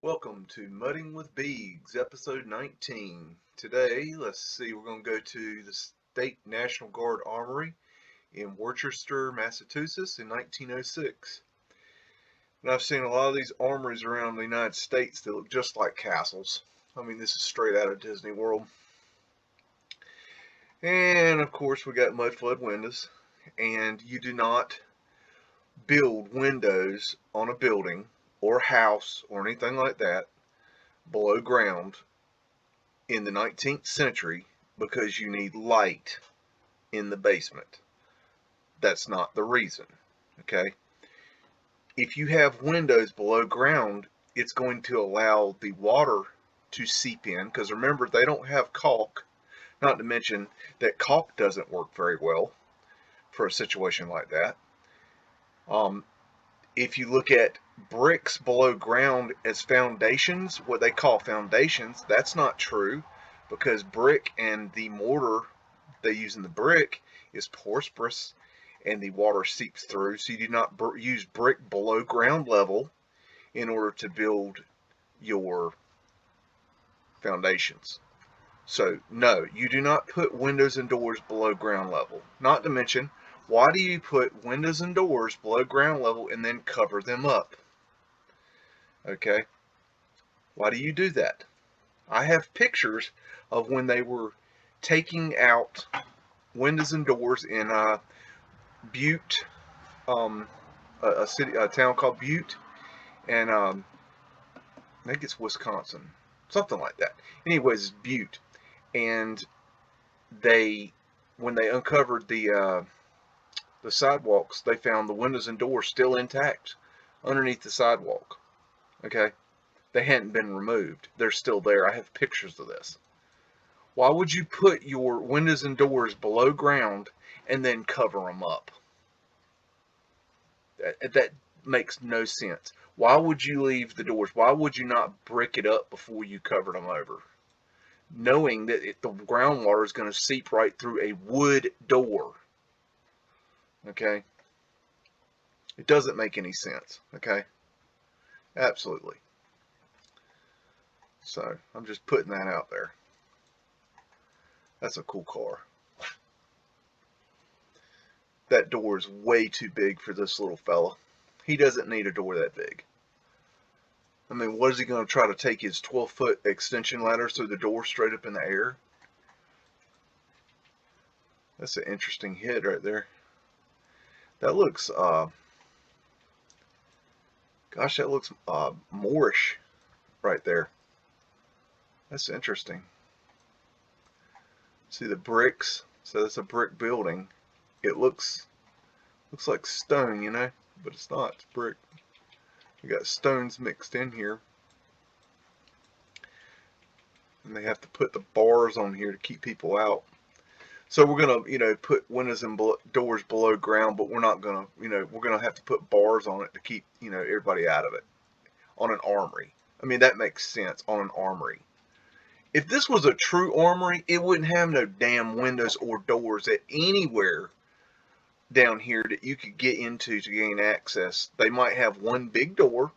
Welcome to Mudding with BEAGS, episode 19. Today, let's see, we're going to go to the State National Guard Armory in Worcester, Massachusetts in 1906. And I've seen a lot of these armories around the United States that look just like castles. I mean, this is straight out of Disney World. And, of course, we got Mudflood windows. And you do not build windows on a building or house or anything like that below ground in the 19th century because you need light in the basement. That's not the reason, okay? If you have windows below ground, it's going to allow the water to seep in, because remember, they don't have caulk, not to mention that caulk doesn't work very well for a situation like that. If you look at bricks below ground as foundations, what they call foundations, that's not true, because brick and the mortar they use in the brick is porous and the water seeps through, so you do not use brick below ground level in order to build your foundations. So no, you do not put windows and doors below ground level. Not to mention, why do you put windows and doors below ground level and then cover them up? Okay, why do you do that? I have pictures of when they were taking out windows and doors in Butte, a town called Butte, and I think it's Wisconsin, something like that. Anyways, Butte, and when they uncovered the sidewalks, they found the windows and doors still intact underneath the sidewalk. Okay, they hadn't been removed. They're still there. I have pictures of this. Why would you put your windows and doors below ground and then cover them up? That makes no sense. Why would you leave the doors? Why would you not brick it up before you covered them over? Knowing that the groundwater is going to seep right through a wood door. Okay? It doesn't make any sense. Okay? Absolutely. So, I'm just putting that out there. That's a cool car. That door is way too big for this little fella. He doesn't need a door that big. I mean, what is he going to try to take his 12-foot extension ladder through the door straight up in the air? That's an interesting hit right there. That looks, gosh, that looks Moorish right there. That's interesting. See the bricks? So that's a brick building. It looks like stone, you know, but it's not. It's brick. We got stones mixed in here. And they have to put the bars on here to keep people out. So we're going to, put windows and doors below ground, but we're not going to, we're going to have to put bars on it to keep, everybody out of it. On an armory. I mean, that makes sense on an armory. If this was a true armory, it wouldn't have no damn windows or doors at anywhere down here that you could get into to gain access. They might have one big door,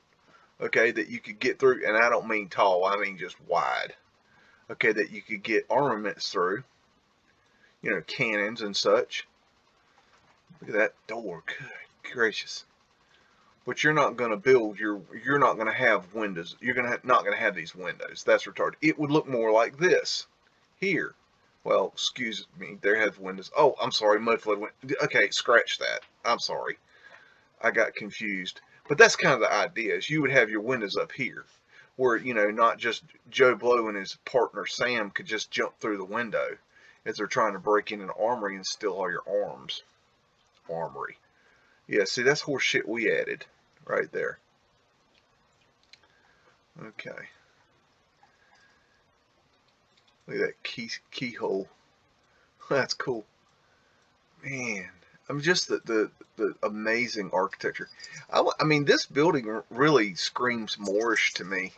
okay, that you could get through, and I don't mean tall, I mean just wide, okay, that you could get armaments through, cannons and such. Look at that door, good gracious. But you're not going to build you're not going to have windows. You're not going to have these windows. That's retarded. It would look more like this here. Well, excuse me, there have windows. Oh, I'm sorry, Mudflood went. Okay, scratch that. I'm sorry. I got confused. But that's kind of the idea, is you would have your windows up here, where, not just Joe Blow and his partner Sam could just jump through the window as they're trying to break in an armory and steal all your arms. Armory. Yeah, see, that's horse shit we added right there. Okay. Look at that keyhole. That's cool. Man, I'm just the amazing architecture. I mean, this building really screams Moorish to me.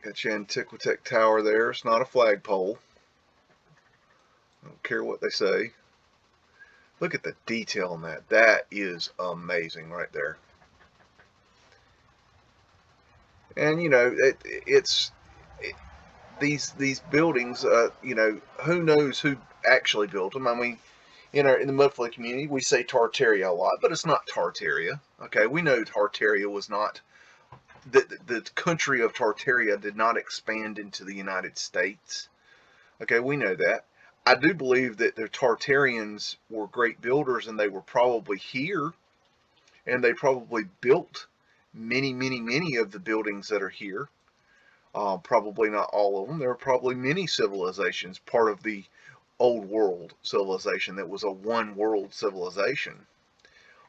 Got your Antiquitech Tower there. It's not a flagpole. I don't care what they say. Look at the detail on that. That is amazing right there. And these buildings, who knows who actually built them? I mean, in the Mudflood community, we say Tartaria a lot, but it's not Tartaria. Okay, we know Tartaria was not the country of Tartaria did not expand into the United States. Okay, we know that. I do believe that the Tartarians were great builders, and they were probably here, and they probably built many of the buildings that are here. Probably not all of them. There were probably many civilizations, part of the old world civilization that was a one world civilization.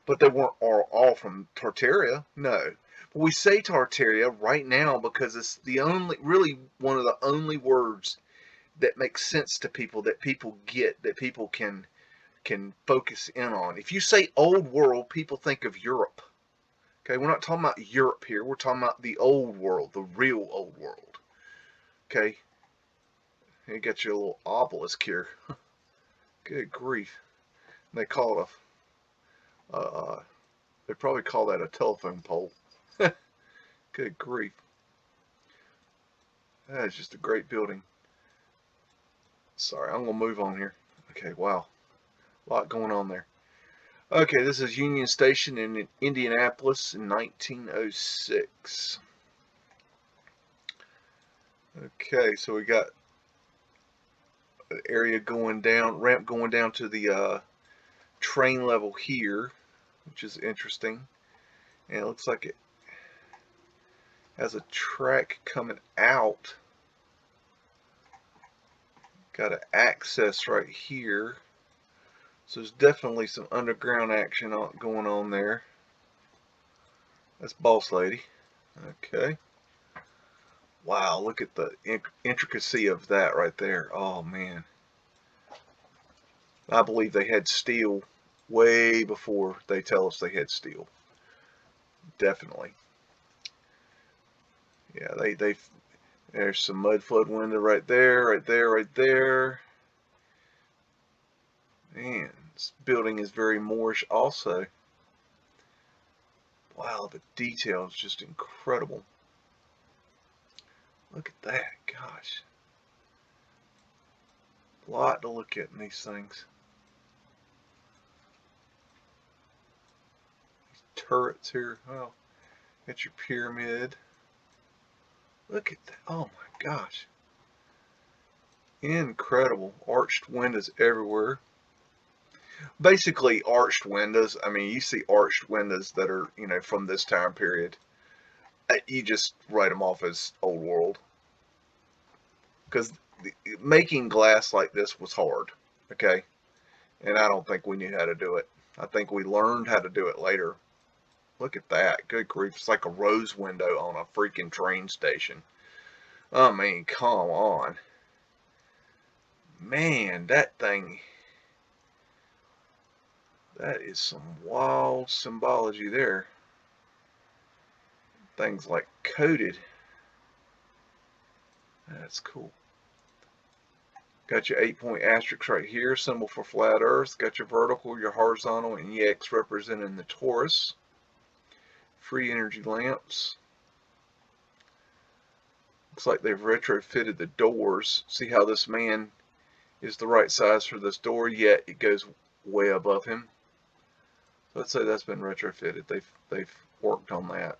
But they weren't all from Tartaria, no. But we say Tartaria right now because it's really one of the only words that makes sense to people, that people get, that people can focus in on. If you say old world, people think of Europe. Okay, we're not talking about Europe here. We're talking about the old world, the real old world. Okay, you got your little obelisk here. Good grief! They call it they probably call that a telephone pole. Good grief! That is just a great building. Sorry, I'm gonna move on here. Okay, wow, a lot going on there. Okay, this is Union Station in Indianapolis in 1906. Okay, so we got an area going down, ramp going down to the train level here, which is interesting. And it looks like it has a track coming out. Got an access right here. So there's definitely some underground action going on there. That's Boss Lady. Okay. Wow, look at the intricacy of that right there. Oh, man. I believe they had steel way before they tell us they had steel. Definitely. Yeah, there's some Mudflood window right there, right there, right there. Man, this building is very Moorish also. Wow, the detail is just incredible. Look at that, gosh. A lot to look at in these things. These turrets here, oh, got your pyramid. Look at that, oh my gosh. Incredible, arched windows everywhere. Basically arched windows, I mean, you see arched windows that are, from this time period. You just write them off as old world. Because making glass like this was hard, okay? And I don't think we knew how to do it. I think we learned how to do it later. Look at that. Good grief. It's like a rose window on a freaking train station. I mean, come on. Man, that thing. That is some wild symbology there. Things like coated. That's cool. Got your 8-point asterisk right here, symbol for flat earth. Got your vertical, your horizontal, and EX representing the torus. Free energy lamps. Looks like they've retrofitted the doors. See how this man is the right size for this door, yet it goes way above him. Let's say that's been retrofitted. They've worked on that.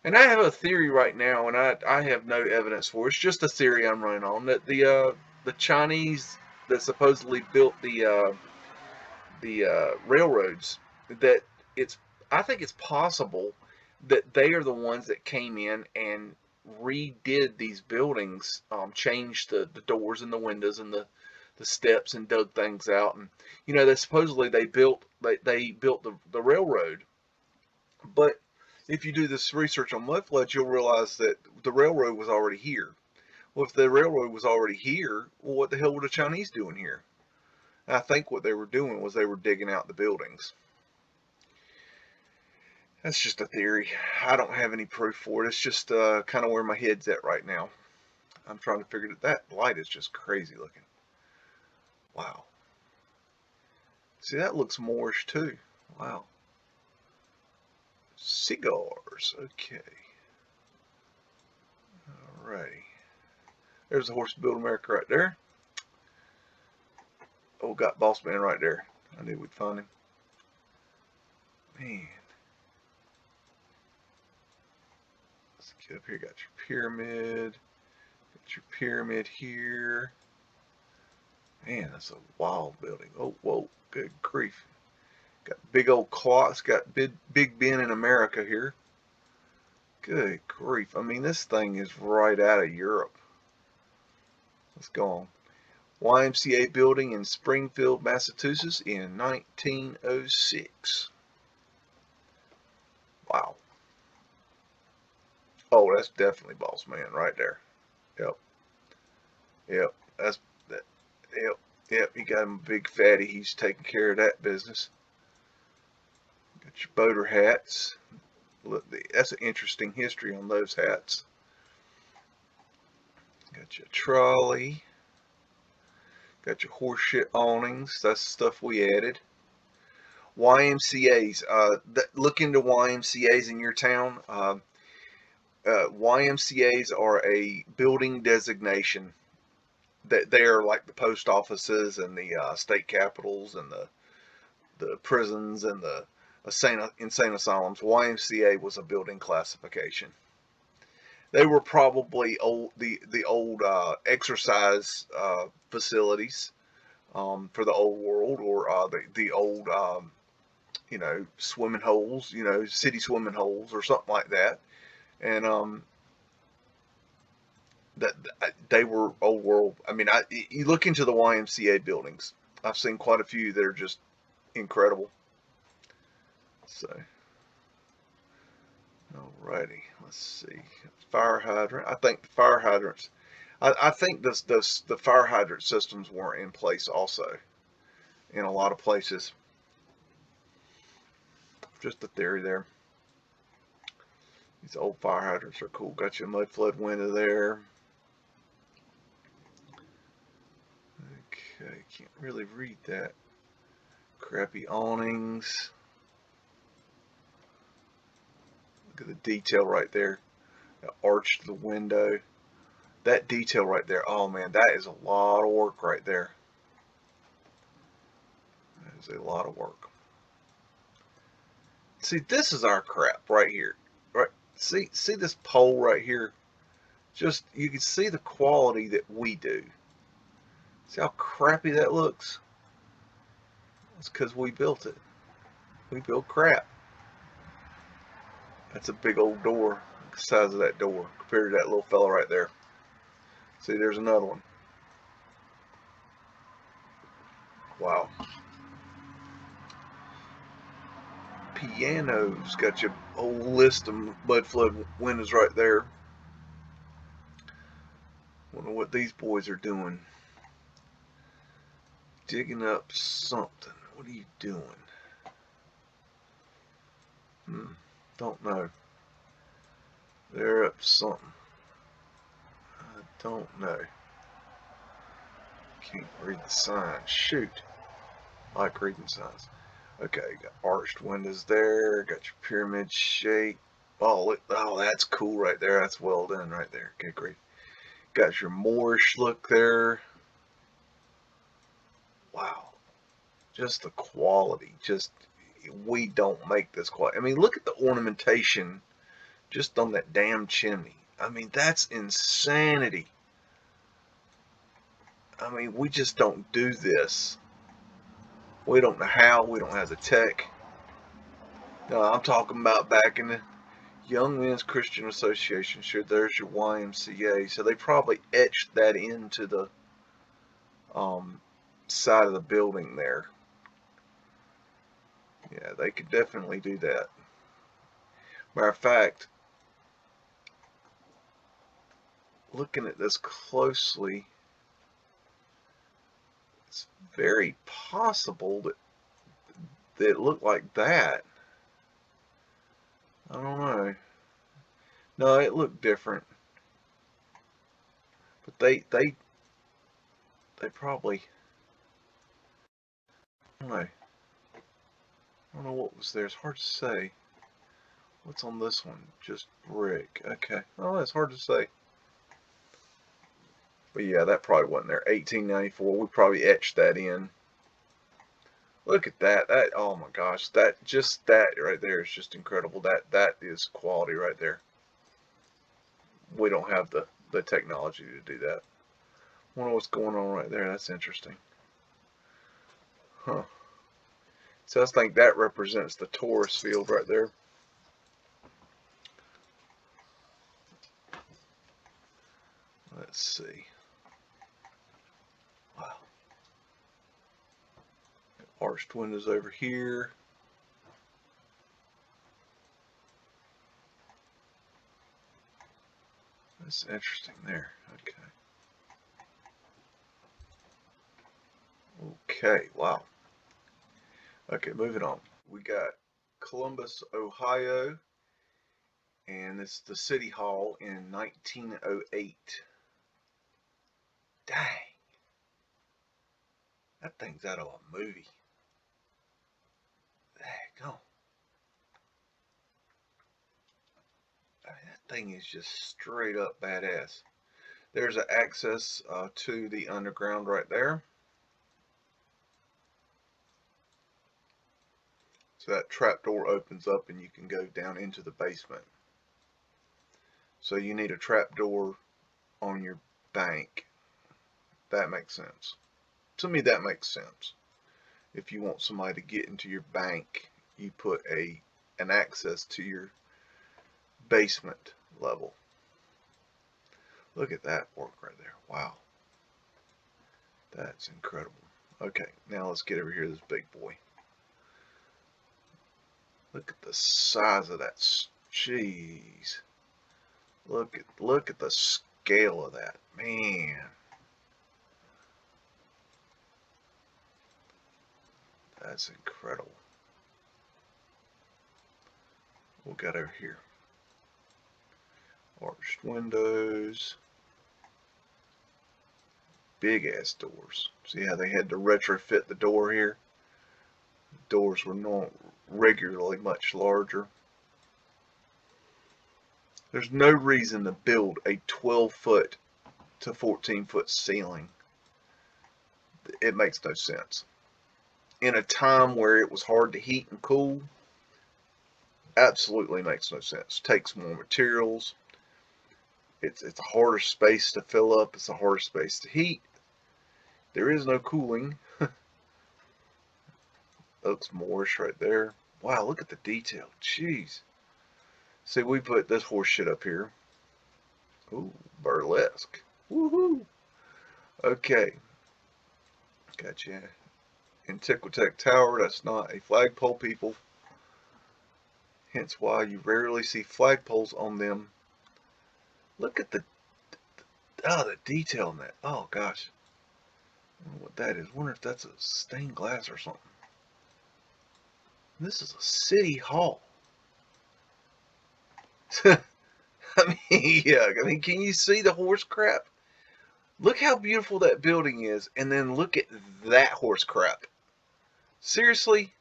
And I have a theory right now, and I have no evidence for it. It's just a theory I'm running on, that the Chinese that supposedly built the railroads, that I think it's possible that they are the ones that came in and redid these buildings, changed the doors and the windows and the steps, and dug things out. And they supposedly they built the railroad. But if you do this research on Mudflood, you'll realize that the railroad was already here. Well, if the railroad was already here, well, what the hell were the Chinese doing here? And I think what they were doing was they were digging out the buildings. That's just a theory. I don't have any proof for it. It's just kind of where my head's at right now. I'm trying to figure that light is just crazy looking. Wow. See, that looks Moorish too. Wow. Cigars. Okay. Alrighty. There's the Horse Build America right there. Oh, got Boss Man right there. I knew we'd find him. Man. Let's get up here. Got your pyramid. Got your pyramid here. Man, that's a wild building. Oh, whoa. Good grief. Got big old clocks. Got Big Ben in America here. Good grief. I mean, this thing is right out of Europe. Let's go on. YMCA building in Springfield, Massachusetts in 1906. Wow. Oh, that's definitely Boss Man right there. Yep. Yep. That's that. Yep. Yep. He got him a big fatty. He's taking care of that business. Got your boater hats. Look, that's an interesting history on those hats. Got your trolley. Got your horseshit awnings. That's stuff we added. YMCA's. Look into YMCA's in your town. YMCA's are a building designation. That they are like the post offices and the state capitals and the prisons and the insane asylums. YMCA was a building classification. They were probably the old exercise facilities for the old world, or the old swimming holes, city swimming holes or something like that. And that they were old world. I mean, you look into the YMCA buildings. I've seen quite a few that are just incredible. So, alrighty, let's see. Fire hydrant. I think the fire hydrants. I think the fire hydrant systems weren't in place also in a lot of places. Just a theory there. These old fire hydrants are cool. Got your Mudflood window there. Okay, can't really read that. Crappy awnings. Look at the detail right there. The arch to the window. That detail right there. Oh man, that is a lot of work right there. That is a lot of work. See, this is our crap right here. Right? See this pole right here? Just, you can see the quality that we do. See how crappy that looks? It's because we built it. We built crap. That's a big old door. Look at the size of that door compared to that little fella right there. See, there's another one. Wow. Pianos. Got your whole list of Mudflood windows right there. Wonder what these boys are doing. Digging up something. What are you doing? Don't know. They're up something. I don't know. Can't read the sign. Shoot. I like reading signs. Okay, got arched windows there. Got your pyramid shape. Oh, look, oh, that's cool right there. That's well done right there. Okay, great. Got your Moorish look there. Wow. Just the quality. Just, we don't make this quality. I mean, look at the ornamentation just on that damn chimney. I mean, that's insanity. I mean, we just don't do this. We don't know how. We don't have the tech. No, I'm talking about back in the Young Men's Christian Association. Sure, there's your YMCA. So they probably etched that into the side of the building there. Yeah, they could definitely do that. Matter of fact, looking at this closely, it's very possible that it looked like that. I don't know. No, it looked different. But they probably, I don't know. I don't know what was there. It's hard to say. What's on this one? Just brick. Okay. Oh, it's hard to say. But yeah, that probably wasn't there. 1894. We probably etched that in. Look at that. That, oh my gosh, that right there is just incredible. That is quality right there. We don't have the technology to do that. Wonder what's going on right there. That's interesting. Huh. So I think that represents the Taurus field right there. Let's see. Wow. Arched windows over here. That's interesting there. Okay, wow. Okay, moving on. We got Columbus, Ohio, and it's the City Hall in 1908. Dang. That thing's out of a movie. Dang, oh. I mean, that thing is just straight up badass. There's an access to the underground right there. So that trap door opens up and you can go down into the basement. So you need a trap door on your bank. That makes sense. To me, that makes sense. If you want somebody to get into your bank, you put an access to your basement level. Look at that work right there. Wow. That's incredible. Okay, now let's get over here to this big boy. Look at the size of that. Jeez. Look at the scale of that. Man. That's incredible. What we got over here? Arched windows. Big ass doors. See how they had to retrofit the door here? The doors were not regularly much larger. There's no reason to build a 12-foot to 14-foot ceiling. It makes no sense. In a time where it was hard to heat and cool, absolutely makes no sense. Takes more materials. It's a harder space to fill up. It's a harder space to heat. There is no cooling. Looks Moorish right there. Wow, look at the detail. Jeez. See, we put this horse shit up here. Ooh, burlesque. Woohoo. Okay. Gotcha. Antiquitech Tower. That's not a flagpole, people. Hence why you rarely see flagpoles on them. Look at the detail in that. Oh, gosh. I don't know what that is. I wonder if that's a stained glass or something. This is a city hall. I mean, yeah. I mean, can you see the horse crap? Look how beautiful that building is, and then look at that horse crap. Seriously?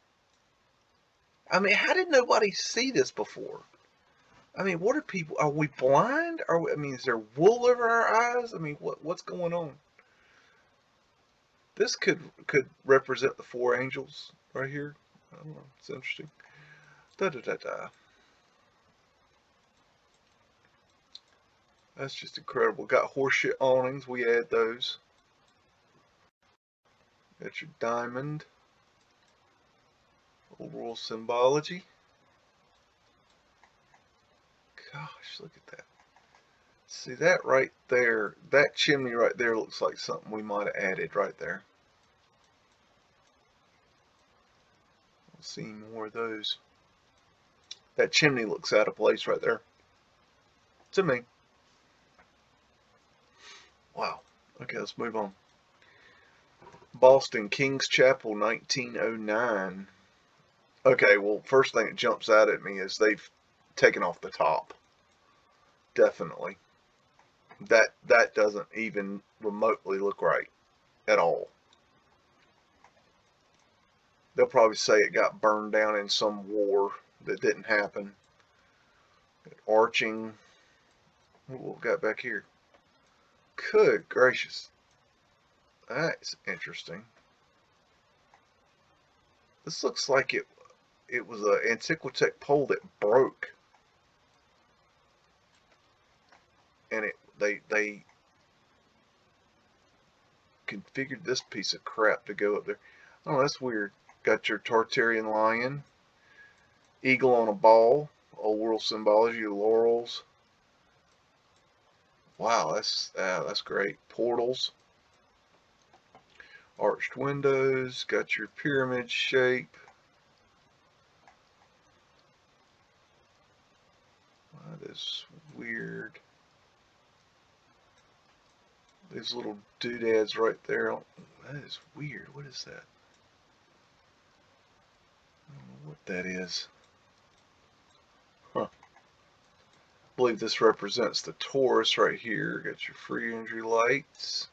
I mean, how did nobody see this before? I mean, what are people? Are we blind? I mean, is there wool over our eyes? I mean, what's going on? This could represent the four angels right here. I don't know. It's interesting. Da da da da. That's just incredible. Got horseshit awnings. We add those. Got your diamond. Old world symbology. Gosh, look at that. See that right there? That chimney right there looks like something we might have added right there. We'll see more of those. That chimney looks out of place right there. To me. Wow. Okay, let's move on. Boston King's Chapel, 1909. Okay, well, first thing that jumps out at me is they've taken off the top. Definitely. That doesn't even remotely look right at all. They'll probably say it got burned down in some war that didn't happen. Arching. What we got back here? Good gracious. That's interesting. This looks like it was an Antiquitech pole that broke. And they configured this piece of crap to go up there. Oh, that's weird. Got your Tartarian lion, eagle on a ball, old world symbology, laurels. Wow, that's great. Portals, arched windows, got your pyramid shape. That is weird. These little doodads right there. That is weird. What is that? I don't know what that is. Huh. I believe this represents the Taurus right here. Got your free entry lights.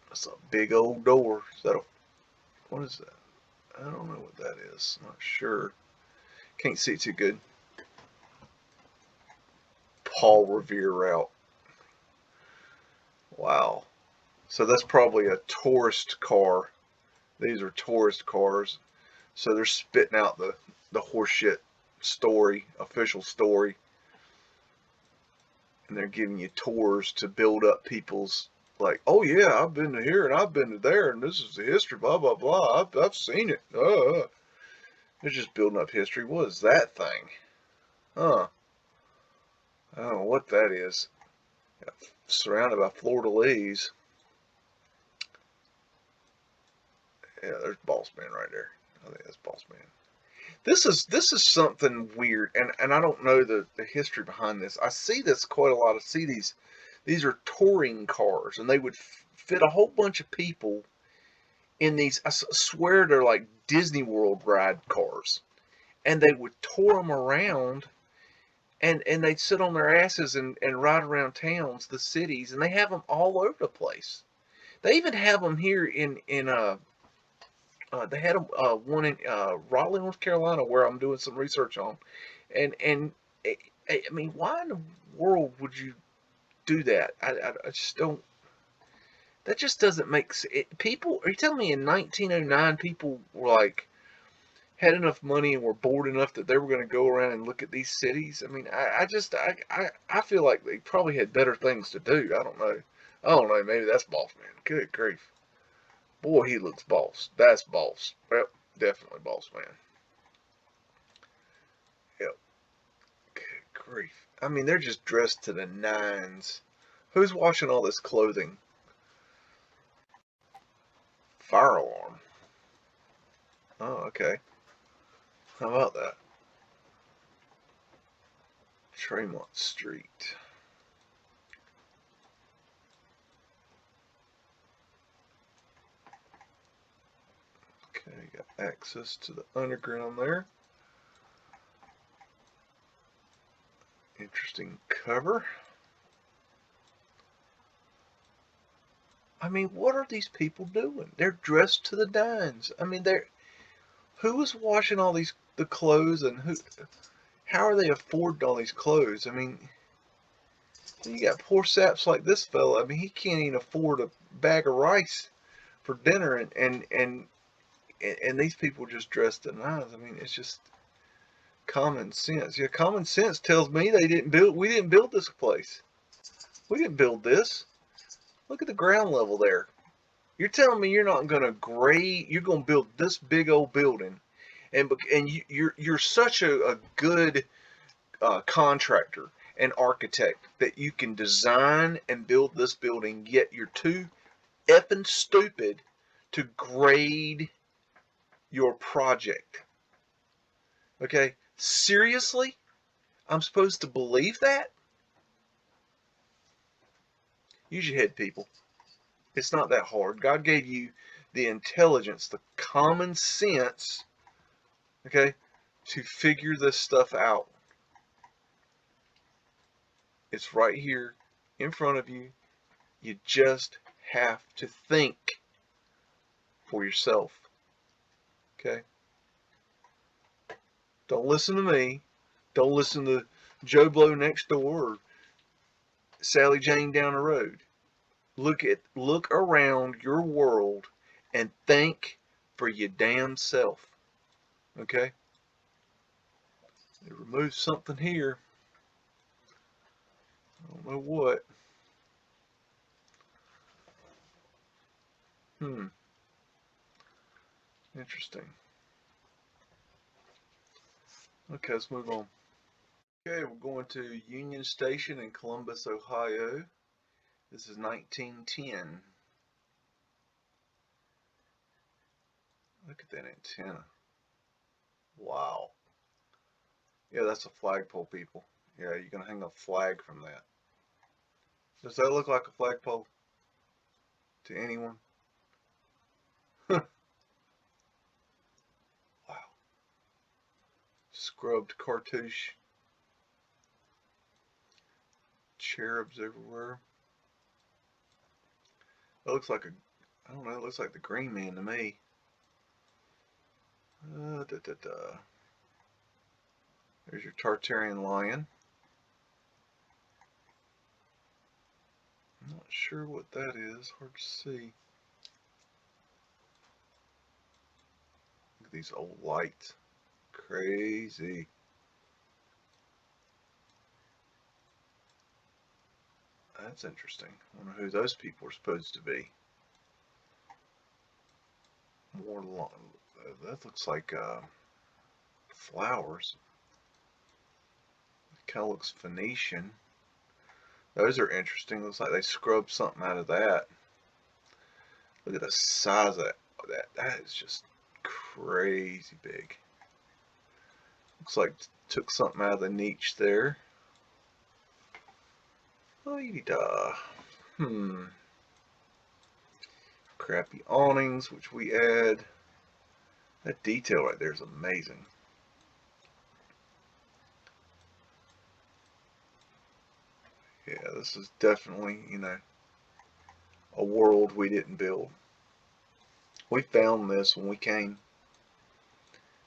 That's a big old door. Is that a, what is that? I don't know what that is. Not sure. Can't see too good. Paul Revere route. Wow. So that's probably a tourist car. These are tourist cars. So they're spitting out the horseshit story, official story. And they're giving you tours to build up people's, like, oh yeah, I've been to here and I've been to there and this is the history, blah, blah, blah. I've seen it. They're just building up history. What is that thing? Huh. I don't know what that is. Surrounded by fleur-de-lis. Yeah, there's Boss Man right there. I think that's Boss Man. This is something weird, and I don't know the history behind this. I see this quite a lot. I see these are touring cars, and they would fit a whole bunch of people in these. I swear they're like Disney World ride cars, and they would tour them around, and they'd sit on their asses and ride around towns, the cities, and they have them all over the place. They even have them here in they had one in Raleigh, North Carolina, where I'm doing some research on, and I mean, why in the world would you do that? I just don't. That just doesn't make sense. People, are you telling me in 1909 people were like had enough money and were bored enough that they were going to go around and look at these cities? I mean, I feel like they probably had better things to do. I don't know. I don't know. Maybe that's Boss Man. Good grief. Boy, he looks boss. That's boss. Yep, definitely Boss Man. Yep. Good grief. I mean, they're just dressed to the nines. Who's washing all this clothing? Fire alarm. Oh, okay. How about that? Tremont Street. Okay, got access to the underground there. Interesting cover. I mean, what are these people doing? They're dressed to the nines. I mean, who is washing all the clothes, and how are they affording all these clothes? I mean, you got poor saps like this fella. I mean, he can't even afford a bag of rice for dinner, and these people just dressed to the nines. I mean, it's just common sense. Yeah, common sense tells me we didn't build this place. We didn't build this. Look at the ground level there. You're telling me you're not going to grade, you're going to build this big old building, and you're such a good contractor and architect that you can design and build this building, yet you're too effing stupid to grade your project. Okay? Seriously? I'm supposed to believe that? Use your head, people. It's not that hard. God gave you the intelligence, the common sense, okay, to figure this stuff out. It's right here in front of you. You just have to think for yourself. Okay? Don't listen to me. Don't listen to Joe Blow next door, or Sally Jane down the road. Look around your world and think for your damn self. Okay? They removed something here. I don't know what. Interesting. Okay, let's move on. Okay, we're going to Union Station in Columbus, Ohio. This is 1910. Look at that antenna. Wow. Yeah, that's a flagpole, people. Yeah, you're going to hang a flag from that. Does that look like a flagpole to anyone? Wow. Scrubbed cartouche. Cherubs everywhere. It looks like I don't know, it looks like the Green Man to me. There's your Tartarian lion. I'm not sure what that is. Hard to see. Look at these old lights. Crazy. That's interesting. I wonder who those people are supposed to be. More long. That looks like flowers. It kind of looks Phoenician. Those are interesting. Looks like they scrubbed something out of that. Look at the size of that. That is just crazy big. Looks like took something out of the niche there. Oh, crappy awnings, which we add. That detail right there is amazing. Yeah, this is definitely, a world we didn't build. We found this when we came.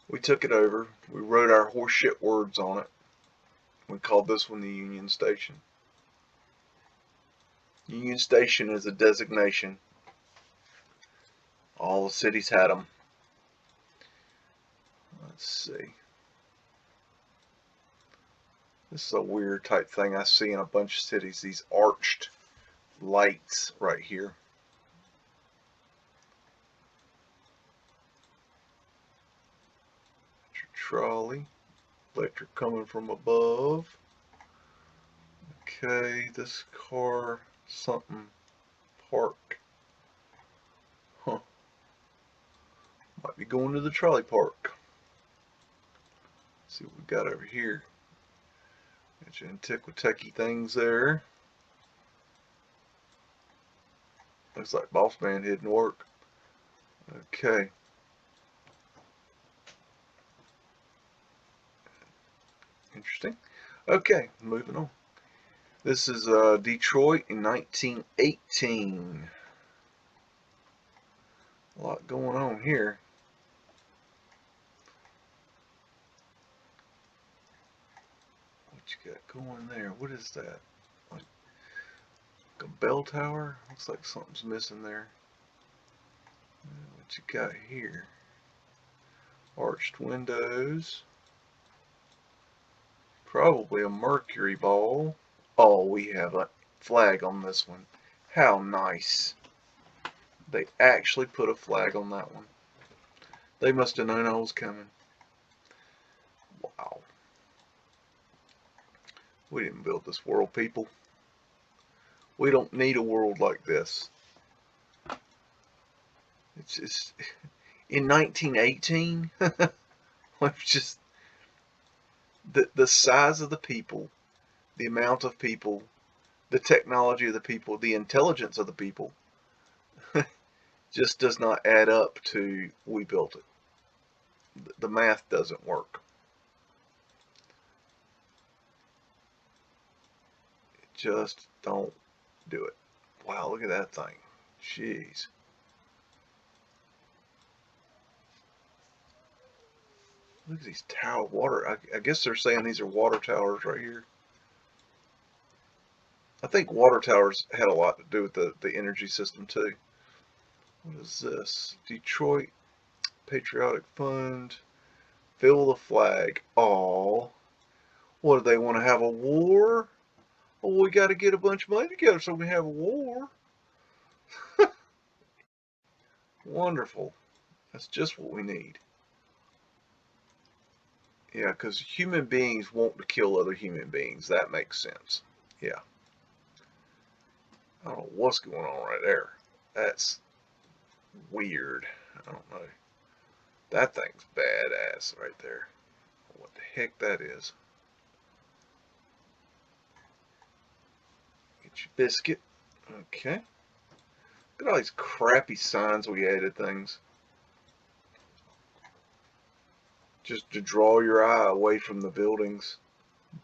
We took it over. We wrote our horseshit words on it. We called this one the Union Station. Union Station is a designation. All the cities had them. Let's see. This is a weird type thing I see in a bunch of cities. These arched lights right here. Trolley. Electric coming from above. Okay, this car, something park. Huh. Might be going to the trolley park. Let's see what we got over here. Got your antiquity things there. Looks like Boss Man hidden work. Okay. Interesting. Okay, moving on. This is Detroit in 1918. A lot going on here. What you got going there? What is that? Like a bell tower? Looks like something's missing there. What you got here? Arched windows. Probably a mercury ball. Oh, we have a flag on this one. How nice. They actually put a flag on that one. They must have known I was coming. Wow. We didn't build this world, people. We don't need a world like this. It's just in 1918. Just the size of the people, the amount of people, the technology of the people, the intelligence of the people just does not add up to we built it. The math doesn't work. Just don't do it. Wow, look at that thing. Jeez. Look at these tower water. I guess they're saying these are water towers right here. I think water towers had a lot to do with the energy system too. What is this? Detroit Patriotic Fund. Fill the flag. Oh, what do they want to have a war? Oh, we got to get a bunch of money together so we have a war. Wonderful. That's just what we need. Yeah, because human beings want to kill other human beings. That makes sense. Yeah. I don't know what's going on right there. That's weird. I don't know. That thing's badass right there. What the heck that is? Get your biscuit. Okay. Look at all these crappy signs we added things. Just to draw your eye away from the buildings.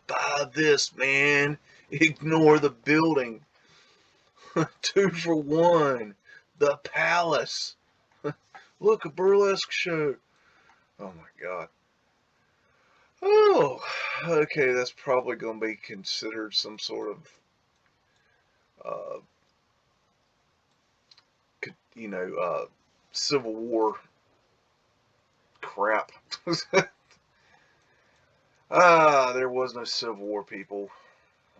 Buy this, man. Ignore the building. 2 for 1. The Palace. Look, a burlesque show. Oh my god. Oh, okay, that's probably going to be considered some sort of, uh, Civil War crap. There was no Civil War, people.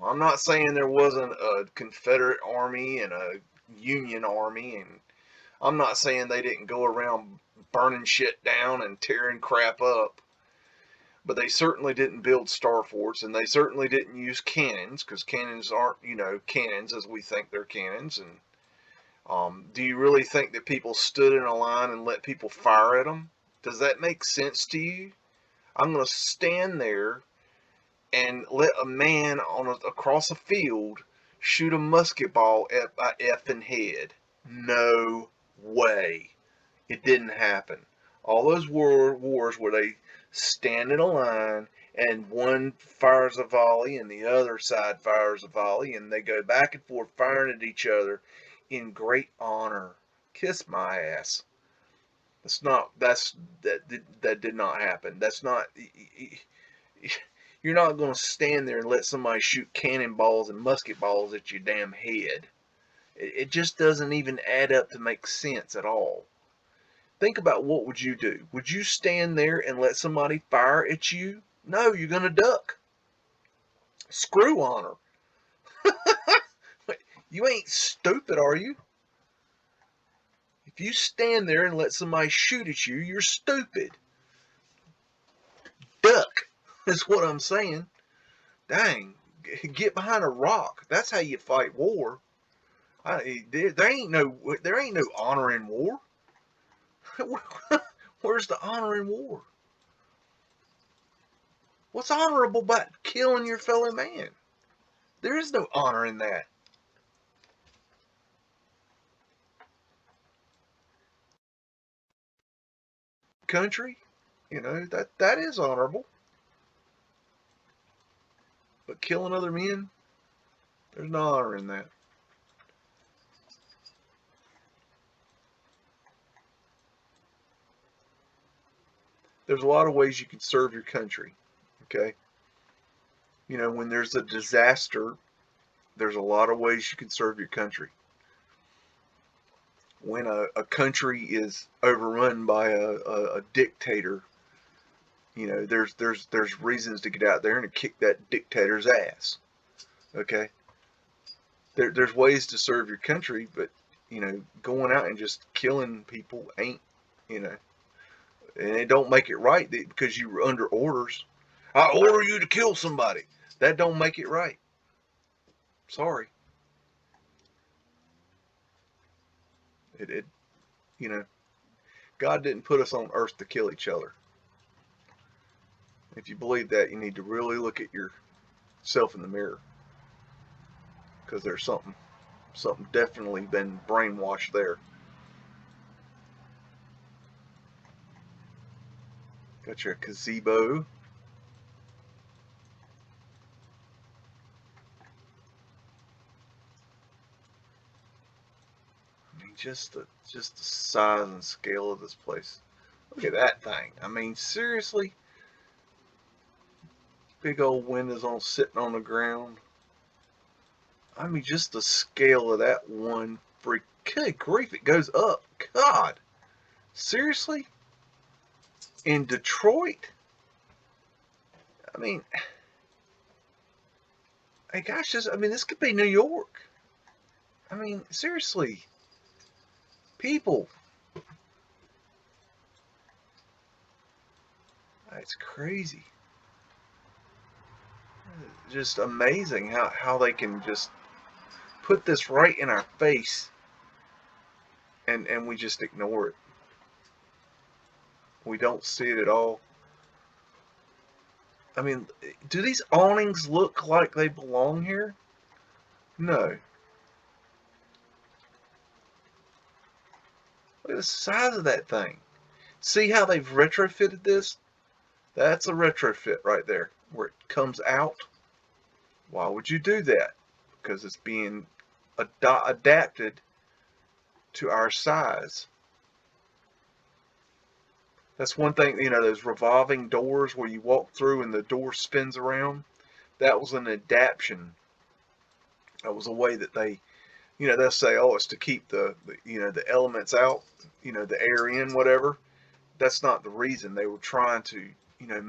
I'm not saying there wasn't a Confederate army and a Union army, and I'm not saying they didn't go around burning shit down and tearing crap up. But they certainly didn't build star forts, and they certainly didn't use cannons, because cannons aren't, cannons as we think they're cannons. And do you really think that people stood in a line and let people fire at them? Does that make sense to you? I'm going to stand there and let a man across a field shoot a musket ball at my effing head. No way. It didn't happen. All those wars where they stand in a line and one fires a volley and the other side fires a volley and they go back and forth firing at each other in great honor. Kiss my ass. That did not happen. That's not. You're not going to stand there and let somebody shoot cannonballs and musket balls at your damn head. It just doesn't even add up to make sense at all. Think about, what would you do? Would you stand there and let somebody fire at you? No, you're going to duck. Screw honor. You ain't stupid, are you? If you stand there and let somebody shoot at you, you're stupid. Duck is what I'm saying. Dang, get behind a rock. That's how you fight war. There ain't no honor in war. Where's the honor in war? What's honorable about killing your fellow man? There is no honor in that. Country, that is honorable. But killing other men, there's no honor in that. There's a lot of ways you can serve your country. Okay. When there's a disaster, there's a lot of ways you can serve your country. When a country is overrun by a dictator, there's reasons to get out there and kick that dictator's ass. Okay. There's ways to serve your country, but going out and just killing people ain't, and it don't make it right because you were under orders. I order you to kill somebody. That don't make it right. Sorry. It God didn't put us on earth to kill each other. If you believe that, you need to really look at yourself in the mirror, because there's something definitely been brainwashed there. Got your gazebo. I mean, just the size and scale of this place. Look at that thing. I mean, seriously. Big old windows sitting on the ground. I mean, just the scale of that one freak. Good grief, it goes up. God. Seriously? In Detroit? I mean, hey gosh, I mean, this could be New York. I mean, seriously. People. That's crazy. Just amazing how they can just put this right in our face and we just ignore it. We don't see it at all. I mean, do these awnings look like they belong here? No. Look at the size of that thing. See how they've retrofitted this? That's a retrofit right there, where it comes out. Why would you do that? Because it's being adapted to our size. That's one thing, you know, those revolving doors where you walk through and the door spins around. That was an adaptation. That was a way that they, you know, they'll say, oh, it's to keep the you know, the elements out, you know, the air in, whatever. That's not the reason. They were trying to, you know,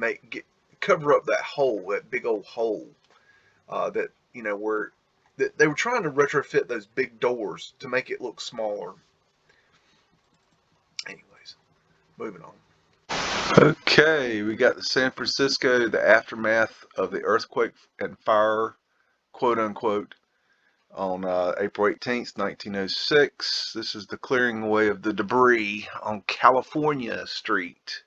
cover up that hole, that big old hole, that, you know, where they were trying to retrofit those big doors to make it look smaller. Anyways, moving on. Okay, we got the San Francisco, the aftermath of the earthquake and fire, quote unquote, on April 18th, 1906. This is the clearing away of the debris on California Street.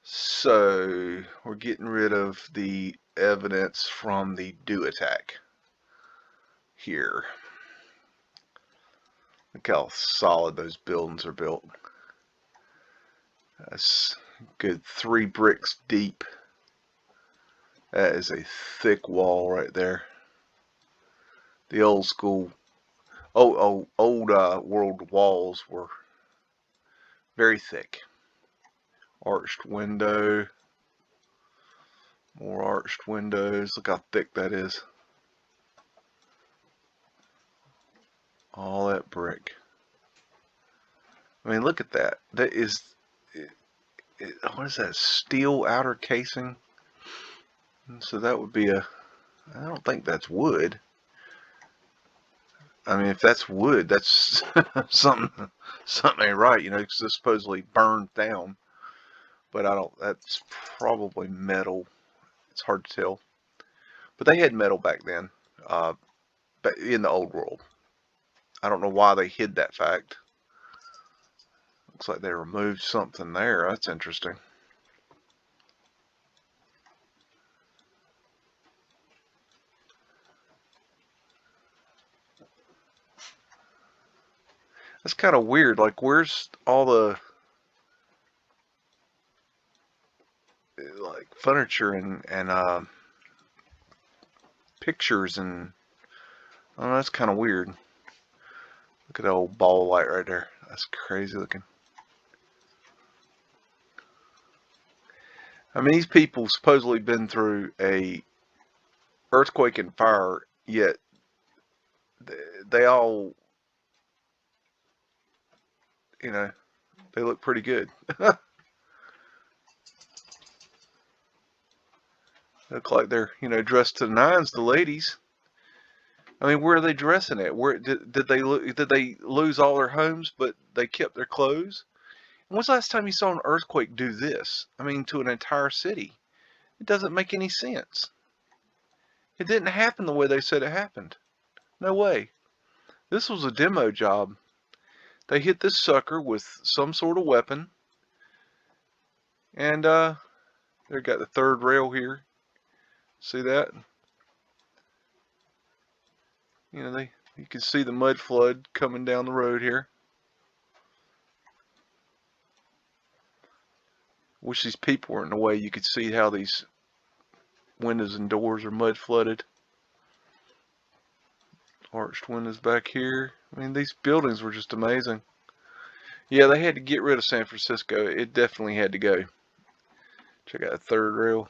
So, we're getting rid of the evidence from the dew attack here. Look how solid those buildings are built. That's a good 3 bricks deep. That is a thick wall right there. The old school, old world walls were very thick. Arched window. More arched windows. Look how thick that is. All that brick. I mean, look at that. That is, what is that? Steel outer casing? So that would be I don't think that's wood. I mean, if that's wood, that's something ain't right, you know, because it's supposedly burned down. But that's probably metal. It's hard to tell. But they had metal back then, but in the old world. I don't know why they hid that fact. Looks like they removed something there. That's interesting. That's kind of weird. Like, where's all the like furniture and pictures and oh, that's kind of weird. Look at that old ball light right there. That's crazy looking. I mean, these people supposedly been through a earthquake and fire, yet they all, you know, they look pretty good. Look like they're, you know, dressed to the nines, the ladies. I mean, where are they dressing at? Where did they lose all their homes, but they kept their clothes? And when's the last time you saw an earthquake do this? I mean, to an entire city. It doesn't make any sense. It didn't happen the way they said it happened. No way. This was a demo job. They hit this sucker with some sort of weapon. And they got the third rail here. See that? You know, you can see the mud flood coming down the road here. Wish these people weren't in the way. You could see how these windows and doors are mud flooded. Arched windows back here. I mean, these buildings were just amazing. Yeah, they had to get rid of San Francisco. It definitely had to go. Check out the third rail.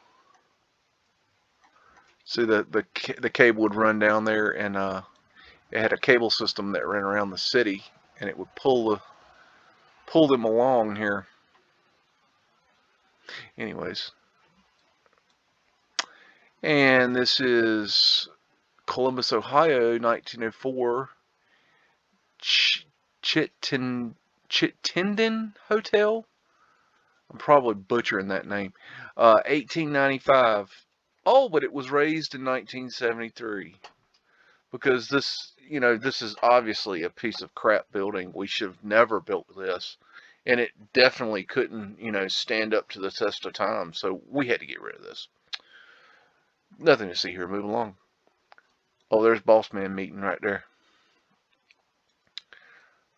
See, the cable would run down there, and it had a cable system that ran around the city, and it would pull them along here. Anyways, and this is Columbus, Ohio, 1904. Chittenden Hotel. I'm probably butchering that name. 1895. Oh, but it was raised in 1973. Because this is obviously a piece of crap building. We should have never built this. And it definitely couldn't, stand up to the test of time. So we had to get rid of this. Nothing to see here. Move along. Oh, there's Boss Man meeting right there.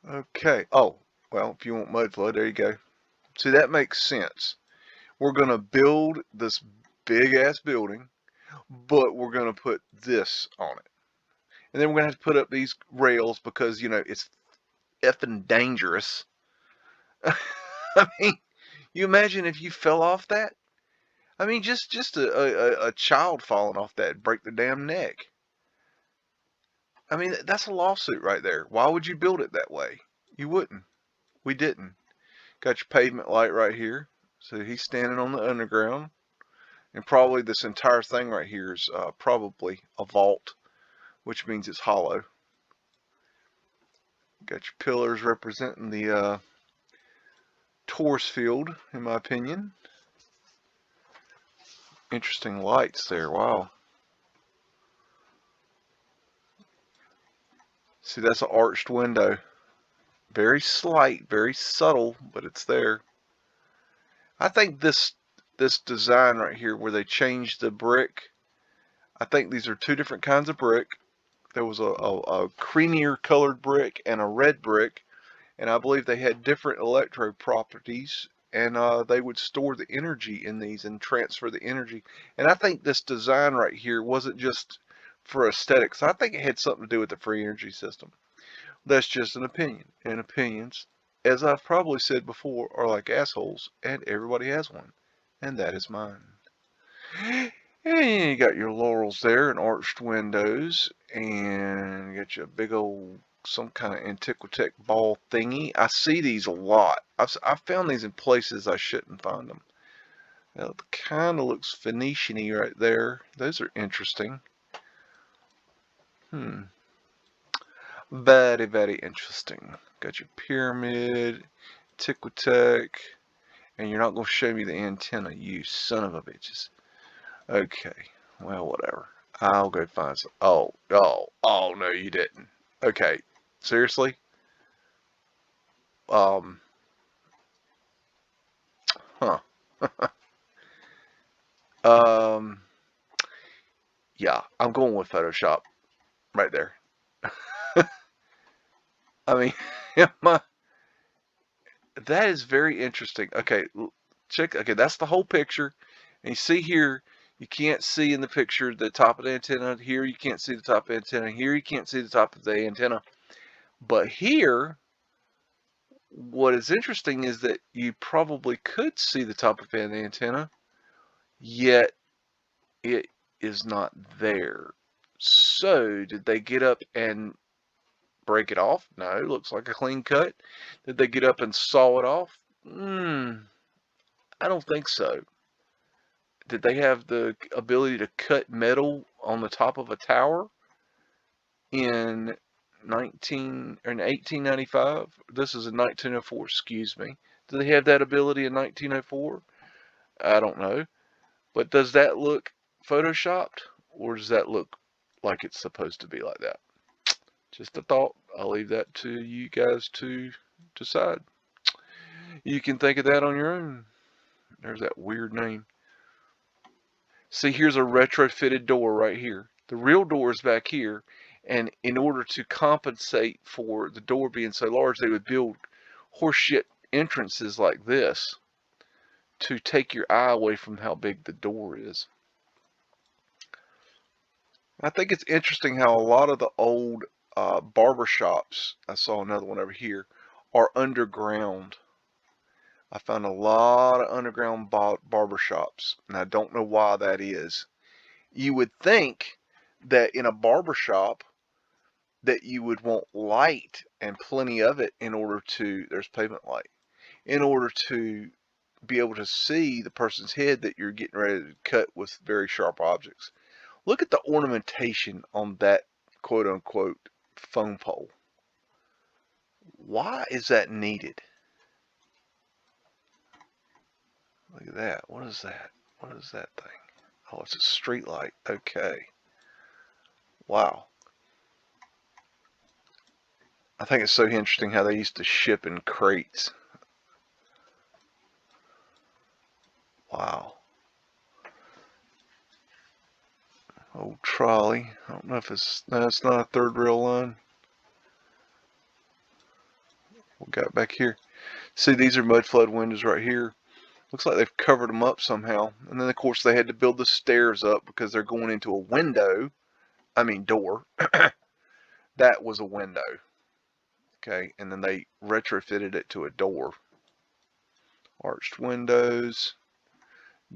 Okay. Oh, well, if you want Mudflood, there you go. See, that makes sense. We're going to build this big-ass building, but we're going to put this on it. And then we're going to have to put up these rails because, it's effing dangerous. I mean, you imagine if you fell off that? I mean, just a child falling off that break the damn neck. I mean, that's a lawsuit right there. Why would you build it that way? You wouldn't. We didn't. Got your pavement light right here. So he's standing on the underground. And probably this entire thing right here is probably a vault, which means it's hollow. Got your pillars representing the Torus field, in my opinion. Interesting lights there. Wow. See, that's an arched window. Very slight, very subtle, but it's there. I think this design right here where they changed the brick, I think these are two different kinds of brick. There was a creamier colored brick and a red brick, and I believe they had different electrode properties, and they would store the energy in these and transfer the energy. And I think this design right here wasn't just for aesthetics. I think it had something to do with the free energy system. That's just an opinion, and opinions, as I've probably said before, are like assholes, and everybody has one, and that is mine. And you got your laurels there and arched windows, and you got your big old some kind of antiquitech ball thingy. I see these a lot. I've found these in places I shouldn't find them. Now, it kind of looks Phoenician-y right there. Those are interesting. Very, very interesting. Got your pyramid, antiquitech, and you're not going to show me the antenna, you son of a bitches. Okay, well, whatever. I'll go find some. Oh, no, you didn't. Okay, seriously? Huh. Yeah, I'm going with Photoshop right there. I mean, that is very interesting. Okay, check. Okay, that's the whole picture. And you see here, you can't see in the picture the top of the antenna. Here, you can't see the top of the antenna. Here, you can't see the top of the antenna. But here, what is interesting is that you probably could see the top of the antenna, yet it is not there. So, did they get up and break it off? No, it looks like a clean cut. Did they get up and saw it off? I don't think so. Did they have the ability to cut metal on the top of a tower in 1895? This is in 1904, excuse me. Do they have that ability in 1904? I don't know. But does that look photoshopped, or does that look like it's supposed to be like that? Just a thought. I'll leave that to you guys to decide. You can think of that on your own. There's that weird name. See, here's a retrofitted door right here. The real door is back here, and in order to compensate for the door being so large, they would build horseshit entrances like this to take your eye away from how big the door is. I think it's interesting how a lot of the old barbershops, I saw another one over here, are underground. I found a lot of underground barbershops, and I don't know why that is. You would think that in a barber shop that you would want light and plenty of it in order to, there's pavement light, in order to be able to see the person's head that you're getting ready to cut with very sharp objects. Look at the ornamentation on that quote unquote phone pole. Why is that needed? Look at that. What is that? What is that thing? Oh, it's a street light. Okay. Wow. I think it's so interesting how they used to ship in crates. Wow. Old trolley. I don't know if it's, no, it's not a third rail line. What got back here? See, these are Mudflood windows right here. Looks like they've covered them up somehow. And then, of course, they had to build the stairs up because they're going into a window. I mean, door. That was a window. Okay, and then they retrofitted it to a door. Arched windows.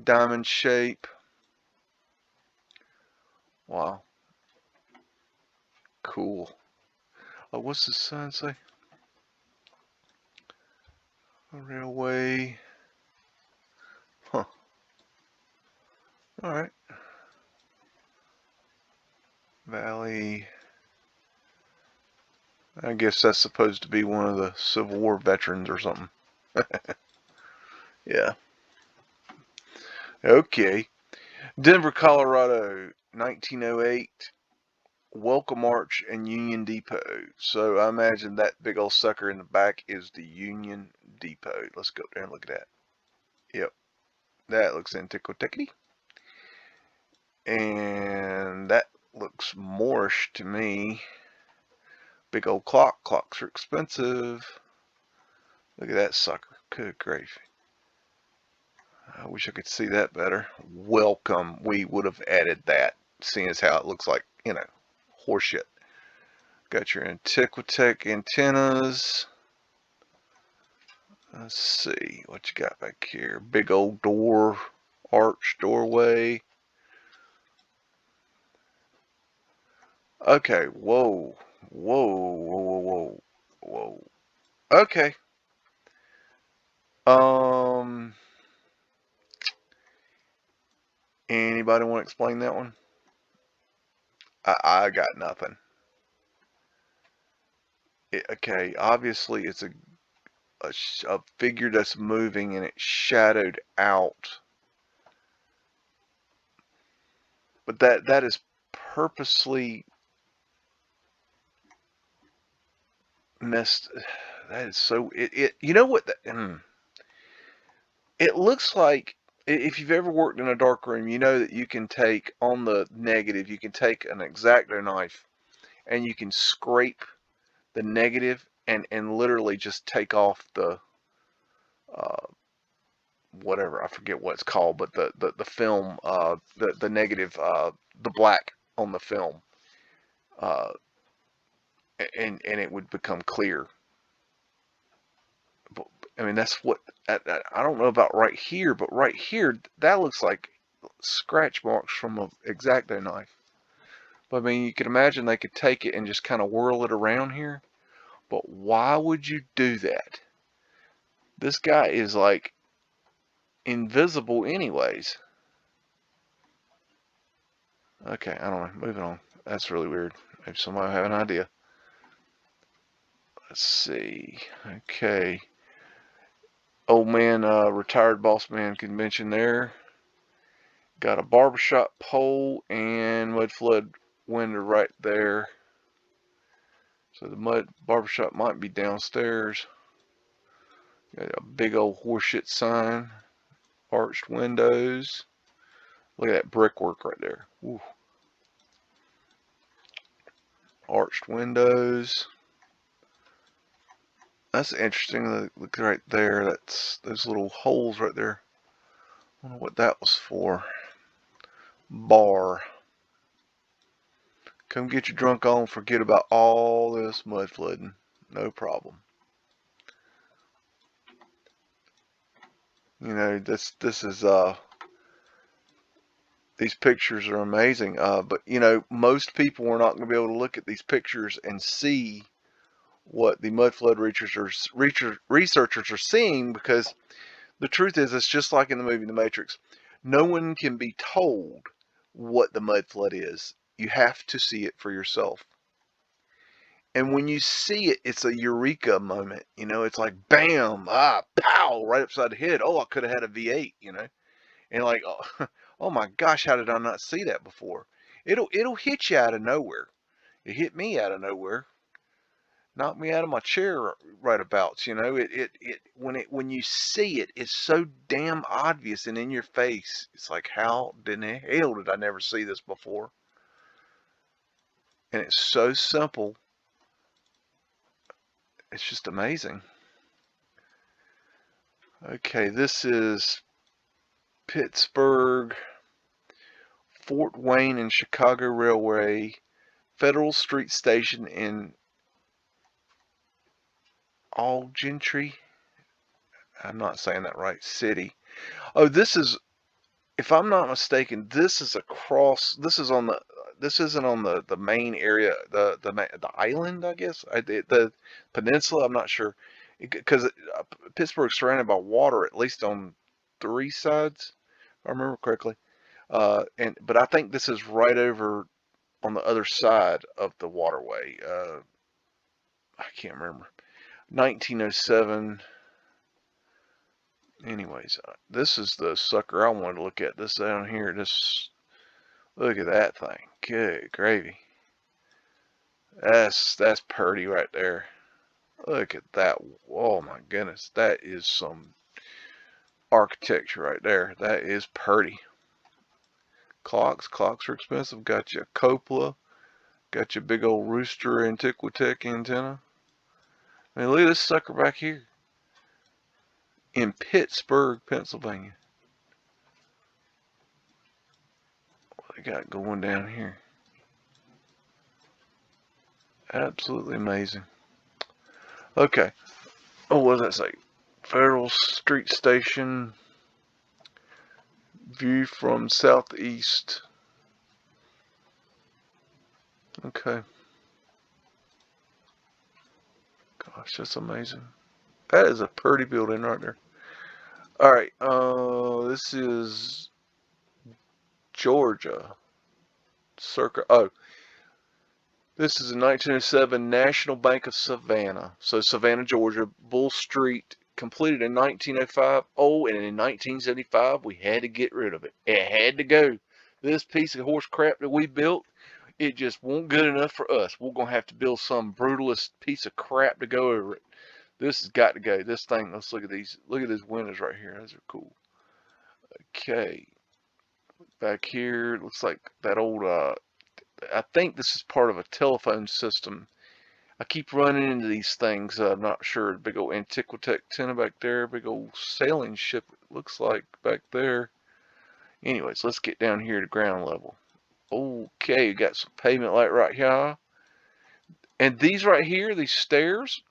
Diamond shape. Wow. Cool. Oh, what's the sign say? Railway. Huh. Alright. Valley. I guess that's supposed to be one of the Civil War veterans or something. Yeah. Okay. Denver, Colorado, 1908. Welcome Arch and Union Depot. So I imagine that big old sucker in the back is the Union Depot. Let's go there and look at that. Yep. That looks antiquity. And that looks Moorish to me. Big old clock. Clocks are expensive. Look at that sucker. Good grief. I wish I could see that better. Welcome. We would have added that, seeing as how it looks like, you know, horseshit. Got your Antiquitech antennas. Let's see what you got back here. Big old door, arch doorway. Okay, whoa, whoa, whoa, whoa, whoa. Okay. Anybody want to explain that one? I got nothing. Okay, obviously it's a figure that's moving and it's shadowed out. But that is purposely messed. That is so it you know what it looks like. If you've ever worked in a dark room, you know that you can take on the negative, you can take an X-Acto knife and you can scrape the negative and literally just take off the whatever, I forget what it's called, but the film, the negative, the black on the film, uh, and it would become clear. But, I mean, that's what I don't know about right here, but right here that looks like scratch marks from an X-Acto knife. But I mean, you can imagine they could take it and just kind of whirl it around here. But why would you do that? This guy is like invisible anyways. Okay, I don't know. Moving on. That's really weird. Maybe somebody will have an idea. Let's see. Okay. Old man, retired boss man convention there. Got a barbershop pole and Mudflood window right there. So the barbershop might be downstairs. Got a big old horseshit sign. Arched windows. Look at that brickwork right there. Ooh. Arched windows. That's interesting. Look right there. That's those little holes right there. I wonder what that was for. Bar. Come get your drunk on. Forget about all this mud flooding. No problem. You know, this is These pictures are amazing. But you know, most people are not going to be able to look at these pictures and see what the mudflood researchers are seeing, because the truth is, it's just like in the movie The Matrix. No one can be told what the mudflood is. You have to see it for yourself. And when you see it, it's a eureka moment. You know, it's like bam, pow, right upside the head. Oh, I could have had a V8. You know, and like, oh, oh my gosh, how did I not see that before? It'll hit you out of nowhere. It hit me out of nowhere. Knocked me out of my chair right about. You know, when you see it, it's so damn obvious and in your face. It's like, how in the hell did I never see this before? And it's so simple. It's just amazing. Okay, this is Pittsburgh, Fort Wayne and Chicago Railway, Federal Street Station in Algentry. I'm not saying that right. City. Oh, this is, if I'm not mistaken, this is across. This is on the. This isn't on the main area. The island, I guess. The peninsula. I'm not sure, because Pittsburgh's surrounded by water at least on 3 sides, if I remember correctly. But I think this is right over on the other side of the waterway. I can't remember. 1907. Anyways, this is the sucker I wanted to look at. This down here. This, look at that thing. Good gravy. That's pretty right there. Look at that. Oh my goodness. That is some architecture right there. That is pretty. Clocks are expensive. Got you a cupola. Got your big old rooster Antiquitech antenna. I mean, look at this sucker back here. In Pittsburgh, Pennsylvania. What they got going down here? Absolutely amazing. Okay. Oh, what does that say? Federal Street Station. View from southeast. Okay. Gosh, that's amazing. That is a pretty building right there. All right. This is Georgia. Circa. Oh, this is a 1907 National Bank of Savannah. So Savannah, Georgia. Bull Street, completed in 1905. Oh, and in 1975, we had to get rid of it. It had to go. This piece of horse crap that we built, it just won't good enough for us. We're going to have to build some brutalist piece of crap to go over it. This has got to go. This thing, let's look at these. Look at these windows right here. Those are cool. Okay. Back here, it looks like that old, I think this is part of a telephone system. I keep running into these things. I'm not sure. Big old Antiquitech antenna back there. Big old sailing ship, it looks like, back there. Anyways, let's get down here to ground level. Okay, got some pavement light right here. And these right here, these stairs,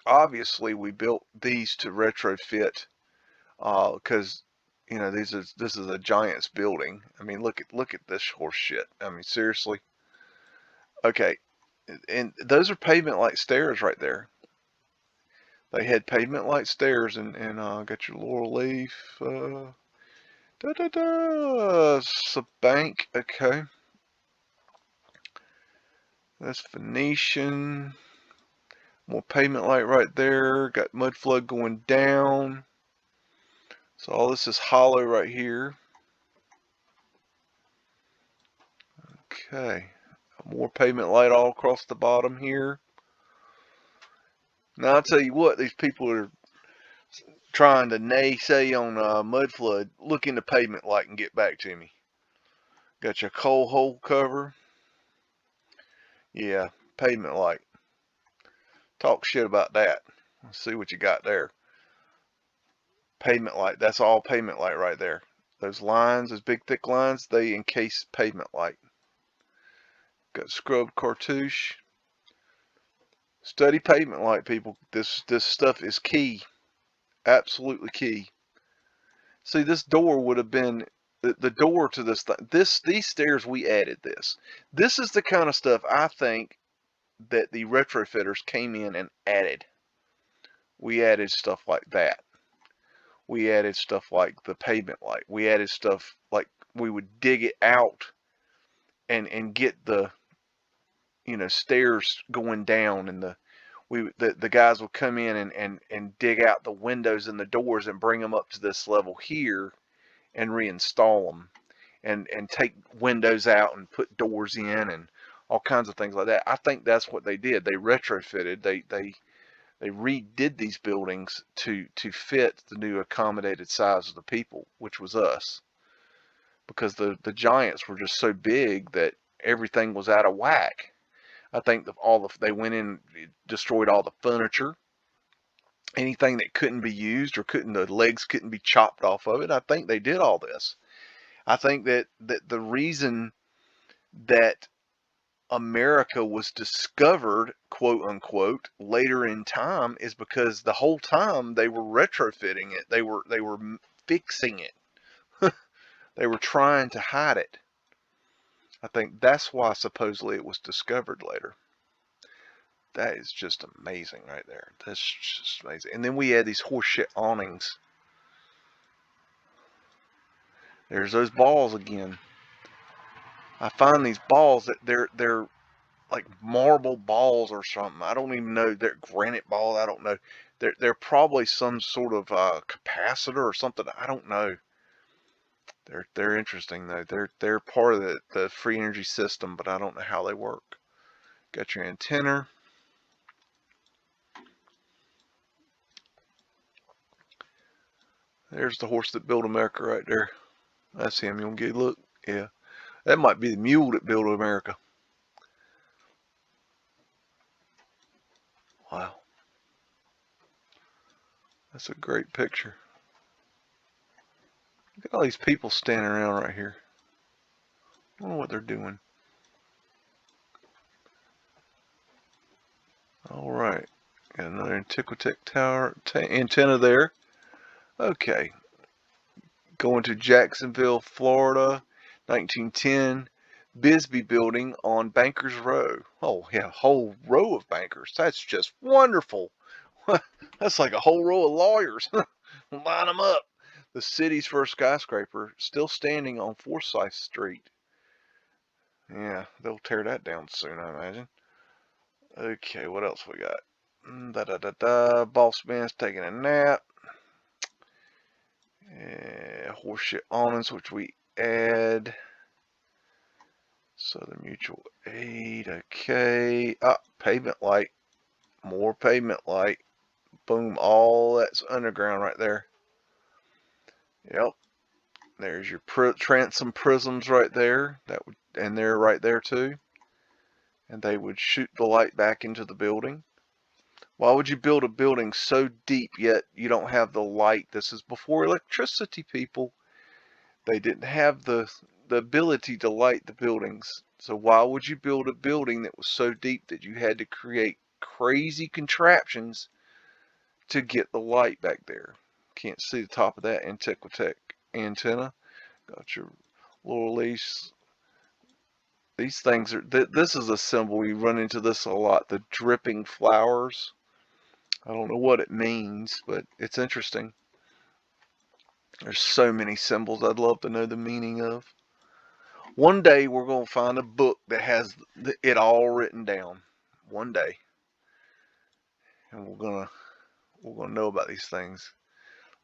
obviously we built these to retrofit, because you know, this is a giant's building. I mean, look at this horse shit. I mean, seriously. Okay, and those are pavement light stairs right there. They had pavement light stairs, and got your laurel leaf. It's a bank. Okay. That's Venetian. More pavement light right there. Got Mudflood going down. So all this is hollow right here. Okay. More pavement light all across the bottom here. Now I'll tell you what, these people are trying to naysay on Mudflood. Look into pavement light and get back to me. Got your coal hole cover. Yeah, pavement light. Talk shit about that. Let's see what you got there. Pavement light. That's all pavement light right there. Those lines, those big thick lines, they encase pavement light. Got scrubbed cartouche. Study pavement light, people. This stuff is key. Absolutely key. See, this door would have been the door to this thing, these stairs, we added this. This is the kind of stuff I think that the retrofitters came in and added. We added stuff like that. We added stuff like the pavement light. We added stuff like we would dig it out and get the stairs going down, and the guys would come in and dig out the windows and the doors and bring them up to this level here and reinstall them, and take windows out and put doors in and all kinds of things like that. I think that's what they did. They retrofitted. They redid these buildings to fit the new accommodated size of the people, which was us, because the giants were just so big that everything was out of whack. I think they went in, destroyed all the furniture, anything that couldn't be used or the legs couldn't be chopped off of it. I think they did all this. I think that the reason that America was discovered, quote unquote, later in time is because the whole time they were retrofitting it. They were fixing it. They were trying to hide it. I think that's why supposedly it was discovered later. That is just amazing right there. That's just amazing. And then we had these horseshit awnings. There's those balls again. I find these balls that they're like marble balls or something. I don't even know. They're granite balls. I don't know. They're probably some sort of capacitor or something. I don't know. They're interesting though. They're part of the free energy system, but I don't know how they work. Got your antenna. There's the horse that built America right there. That's him. You want to get a look? Yeah. That might be the mule that built America. Wow. That's a great picture. Look at all these people standing around right here. I don't know what they're doing. Alright. Got another Antiquitech tower antenna there. Okay. Going to Jacksonville, Florida, 1910. Bisbee building on Bankers Row. Oh, yeah, a whole row of bankers. That's just wonderful. That's like a whole row of lawyers. Line them up. The city's first skyscraper, still standing on Forsyth Street. Yeah, they'll tear that down soon, I imagine. Okay, what else we got? Boss man's taking a nap. Horseshit awnings, which we add. Southern Mutual Aid. Okay. Pavement light. More pavement light. Boom. All that's underground right there. Yep. There's your transom prisms right there. And they're right there too. And they would shoot the light back into the building. Why would you build a building so deep yet you don't have the light? This is before electricity, people. They didn't have the ability to light the buildings. So why would you build a building that was so deep that you had to create crazy contraptions to get the light back there? Can't see the top of that Antiquitech antenna. Got your little lease. These things are, this is a symbol. We run into this a lot. The dripping flowers. I don't know what it means, but it's interesting. There's so many symbols I'd love to know the meaning of. One day we're going to find a book that has it all written down. One day. And we're going to know about these things.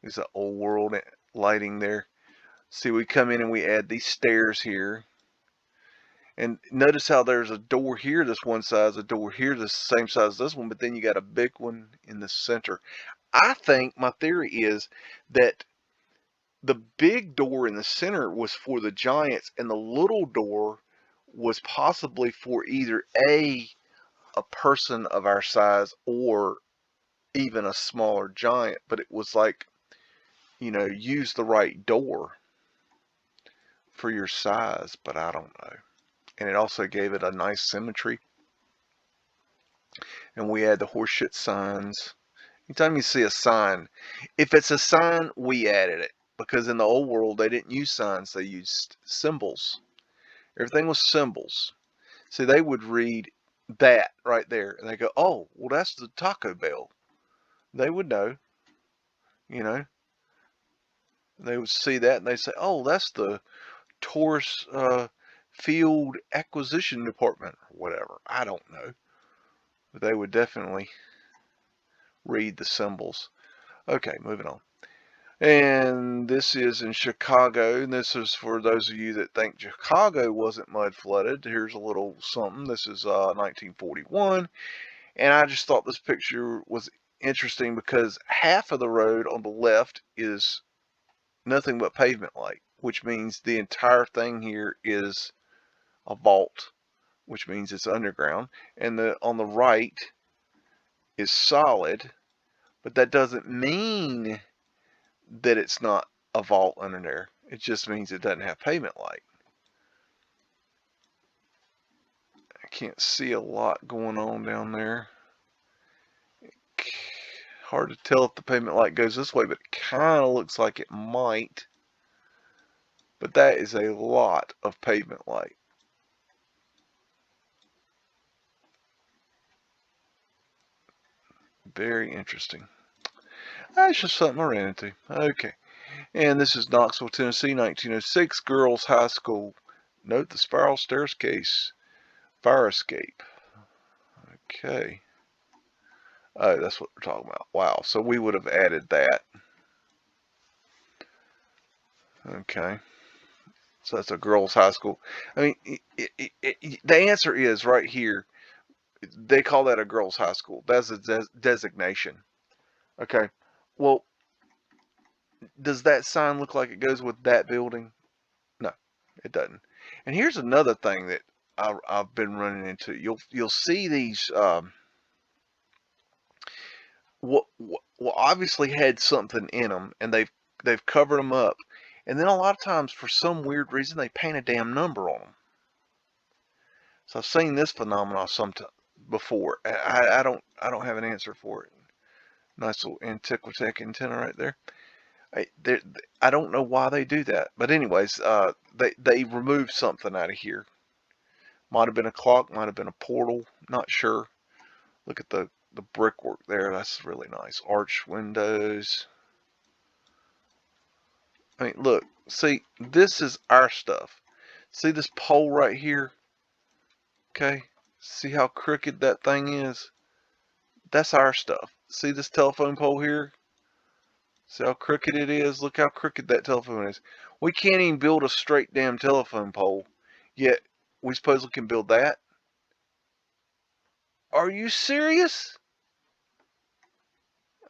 There's an old world lighting there. See, we come in and we add these stairs here. And notice how there's a door here this one size, a door here the same size as this one, but then you got a big one in the center. I think my theory is that the big door in the center was for the giants, and the little door was possibly for either a person of our size or even a smaller giant. But it was like, use the right door for your size, but I don't know. And it also gave it a nice symmetry. And we had the horseshit signs. Anytime you see a sign, if it's a sign, we added it. because in the old world they didn't use signs, they used symbols. Everything was symbols. See, they would read that right there and they go, oh, well, that's the Taco Bell. They would know, you know. They would see that and they say, oh, that's the Taurus Field Acquisition Department or whatever. I don't know. But they would definitely read the symbols. Okay, moving on. And this is in Chicago, and this is for those of you that think Chicago wasn't mud flooded. Here's a little something. This is 1941, and I just thought this picture was interesting because half of the road on the left is nothing but pavement light, which means the entire thing here is a vault, which means it's underground, and on the right is solid, but that doesn't mean that it's not a vault under there. It just means it doesn't have pavement light. I can't see a lot going on down there. Hard to tell if the pavement light goes this way, but it kind of looks like it might. But that is a lot of pavement light. Very interesting. That's just something I ran into. Okay. And this is Knoxville, Tennessee, 1906, Girls High School. Note the spiral staircase. Fire escape. Okay. Oh, that's what we're talking about. Wow. So we would have added that. Okay. So that's a girls' high school. I mean, the answer is right here. They call that a girls' high school. That's a designation. Okay. Well, does that sign look like it goes with that building? No, it doesn't. And here's another thing that I've been running into. You'll see these. Well, obviously had something in them, and they've covered them up, and then a lot of times for some weird reason they paint a damn number on them. So I've seen this phenomenon before. I don't have an answer for it. Nice little Antiquitech antenna right there. I don't know why they do that, but anyways, they removed something out of here. Might have been a clock, might have been a portal, not sure. Look at the brickwork there. That's really nice. Arch windows. I mean, look, see, this is our stuff. See this pole right here? Okay, see how crooked that thing is? That's our stuff. See this telephone pole here? See how crooked it is? Look how crooked that telephone is. We can't even build a straight damn telephone pole, yet we suppose we can build that? Are you serious?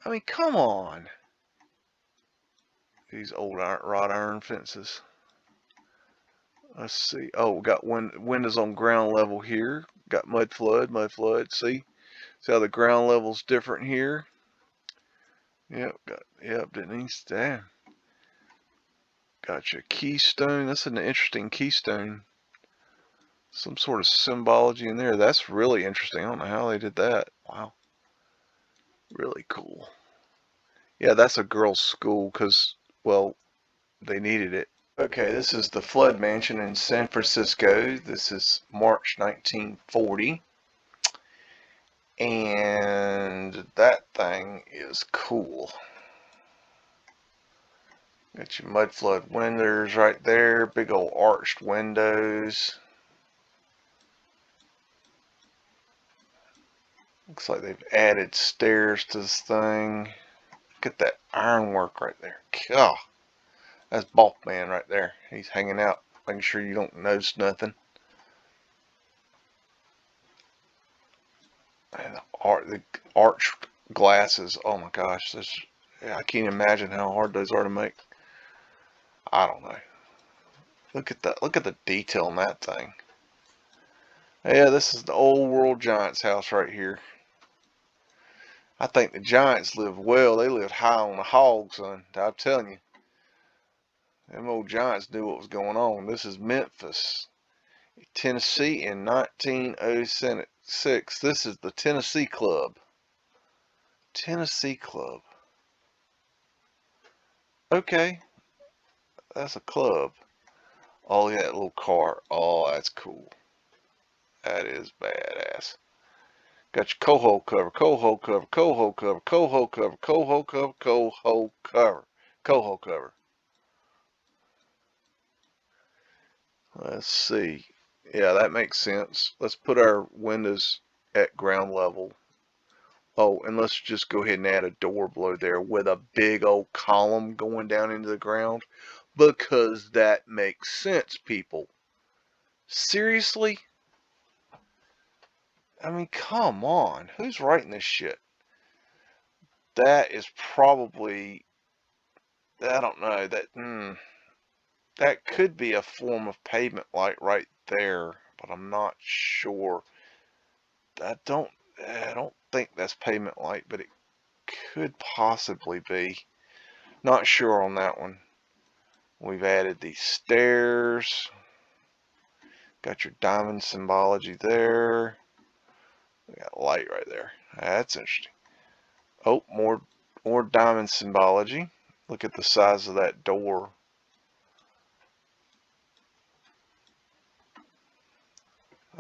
I mean, come on. These old wrought iron fences. Let's see. Oh, we got windows on ground level here. Got mud flood. See how the ground level's different here. Yep, didn't he? Got your keystone. That's an interesting keystone. Some sort of symbology in there. That's really interesting. I don't know how they did that. Wow. Really cool. Yeah, that's a girls' school because, well, they needed it. Okay, this is the Flood Mansion in San Francisco. This is March 1940. And that thing is cool. Got your mud flood windows right there. Big old arched windows. Looks like they've added stairs to this thing. Look at that ironwork right there. God, that's Balkman right there. He's hanging out, making sure you don't notice nothing. And the arched glasses. Oh my gosh, I can't imagine how hard those are to make. I don't know. Look at that. Look at the detail in that thing. Yeah, this is the old world Giants house right here. I think the Giants lived well. They lived high on the hog, son. I'm telling you. Them old Giants knew what was going on. This is Memphis, Tennessee in 1906. This is the Tennessee Club. Tennessee Club. Okay. That's a club. Oh, yeah, that little car. Oh, that's cool. That is badass. Got your coho cover, coho cover, coho cover, coho cover, coho cover, coho cover, coho cover. Let's see. Yeah, that makes sense. Let's put our windows at ground level. Oh, and let's just go ahead and add a door below there with a big old column going down into the ground, because that makes sense, people. Seriously? I mean, come on. Who's writing this shit? That is probably, I don't know, that could be a form of pavement light right there, but I'm not sure. I don't think that's pavement light, but it could possibly be. Not sure on that one. We've added these stairs. Got your diamond symbology there. We got light right there. That's interesting. Oh, more diamond symbology. Look at the size of that door.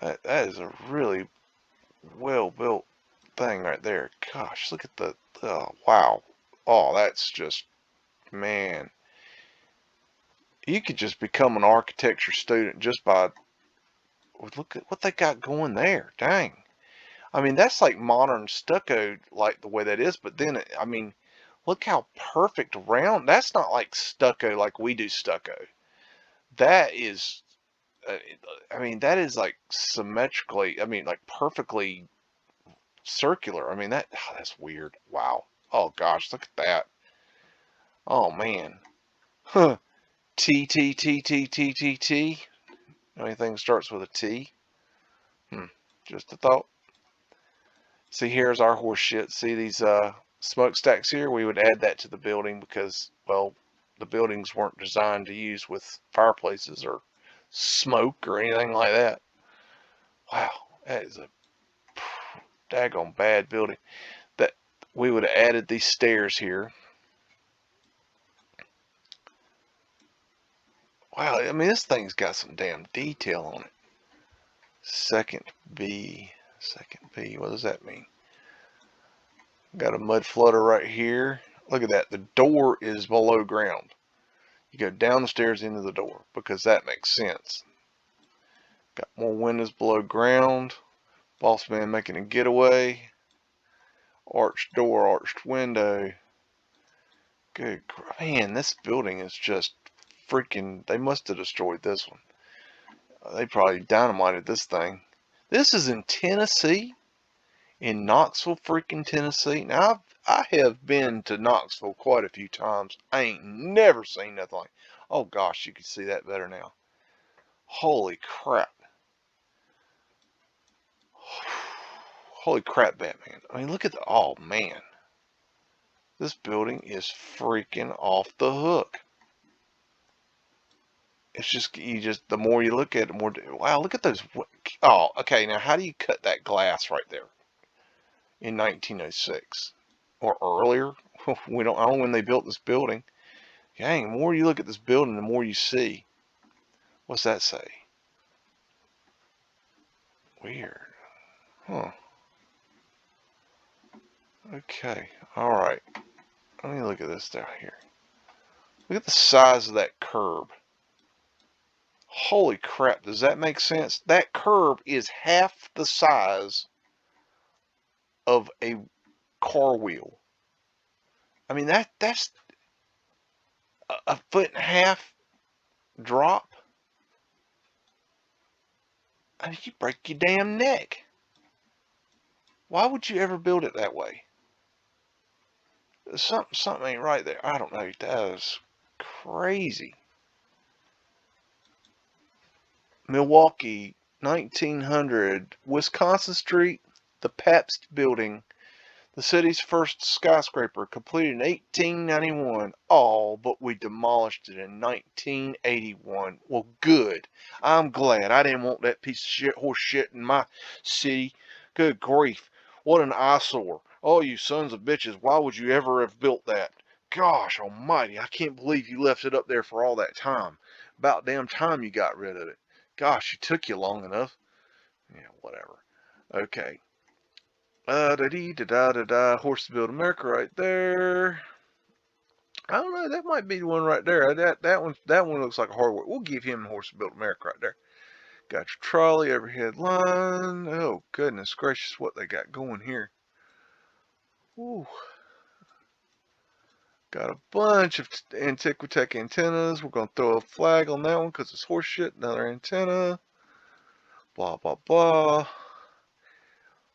That is a really well built thing right there. Gosh, look at the, oh, wow. Oh, that's just, man. You could just become an architecture student just by, look at what they got going there. Dang. I mean, that's like modern stucco, like the way that is, but then, I mean, look how perfect round. That's not like stucco like we do stucco. That is, I mean, that is like symmetrically, I mean, like perfectly circular. I mean, that's weird. Wow. Oh gosh, look at that. Oh man. Huh. T T T T T T T. Anything starts with a T? Just a thought. See, here's our horse shit. See these smokestacks here? We would add that to the building because, well, the buildings weren't designed to use with fireplaces or smoke or anything like that. Wow, that is a daggone bad building. That we would have added these stairs here. Wow, I mean, this thing's got some damn detail on it. Second B. What does that mean? Got a mud flutter right here. Look at that. The door is below ground. You go down the stairs into the door because that makes sense. Got more windows below ground. Boss man making a getaway. Arched door, arched window. Good, man, this building is just freaking, they must have destroyed this one. They probably dynamited this thing. This is in Tennessee, in Knoxville, freaking Tennessee. Now, I have been to Knoxville quite a few times. I ain't never seen nothing like. Oh gosh, you can see that better now. Holy crap. Holy crap, Batman. I mean, look at the, oh man. This building is freaking off the hook. It's just, the more you look at it, the more, wow, look at those. Oh, okay, now how do you cut that glass right there in 1906 or earlier? I don't know when they built this building. Dang, the more you look at this building, the more you see. What's that say? Weird. Huh. Okay, alright. Let me look at this down here. Look at the size of that curb. Holy crap, does that make sense? That curb is half the size of a car wheel. I mean, that's a 1.5 foot drop. I mean, you break your damn neck. Why would you ever build it that way? Something ain't right there. I don't know. That is crazy. Milwaukee, 1900, Wisconsin Street, the Pabst Building, the city's first skyscraper, completed in 1891. Oh, but we demolished it in 1981. Well, good. I'm glad. I didn't want that piece of shit, horse shit in my city. Good grief. What an eyesore. Oh, you sons of bitches. Why would you ever have built that? gosh almighty, I can't believe you left it up there for all that time. About damn time you got rid of it. Gosh, it took you long enough. Yeah, whatever. Okay. Da-dee-da-da-da-da. Horse to Build America right there. I don't know, that might be the one right there. That one looks like a hardware. We'll give him Horse to Build America right there. Got your trolley, overhead line. Oh, goodness gracious, what they got going here. Ooh. Got a bunch of Antiquitech antennas. We're going to throw a flag on that one because it's horseshit. Another antenna. Blah, blah, blah.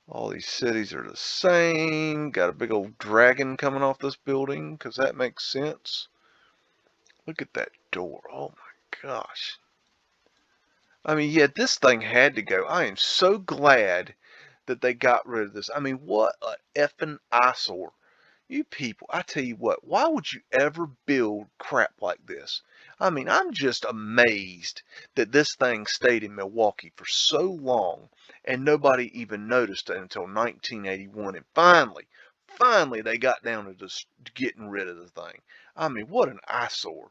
All these cities are the same. Got a big old dragon coming off this building because that makes sense. Look at that door. Oh my gosh. I mean, yeah, this thing had to go. I am so glad that they got rid of this. I mean, what a effing eyesore. You people, I tell you what, why would you ever build crap like this? I mean, I'm just amazed that this thing stayed in Milwaukee for so long and nobody even noticed it until 1981. And finally they got down to just getting rid of the thing. I mean, what an eyesore.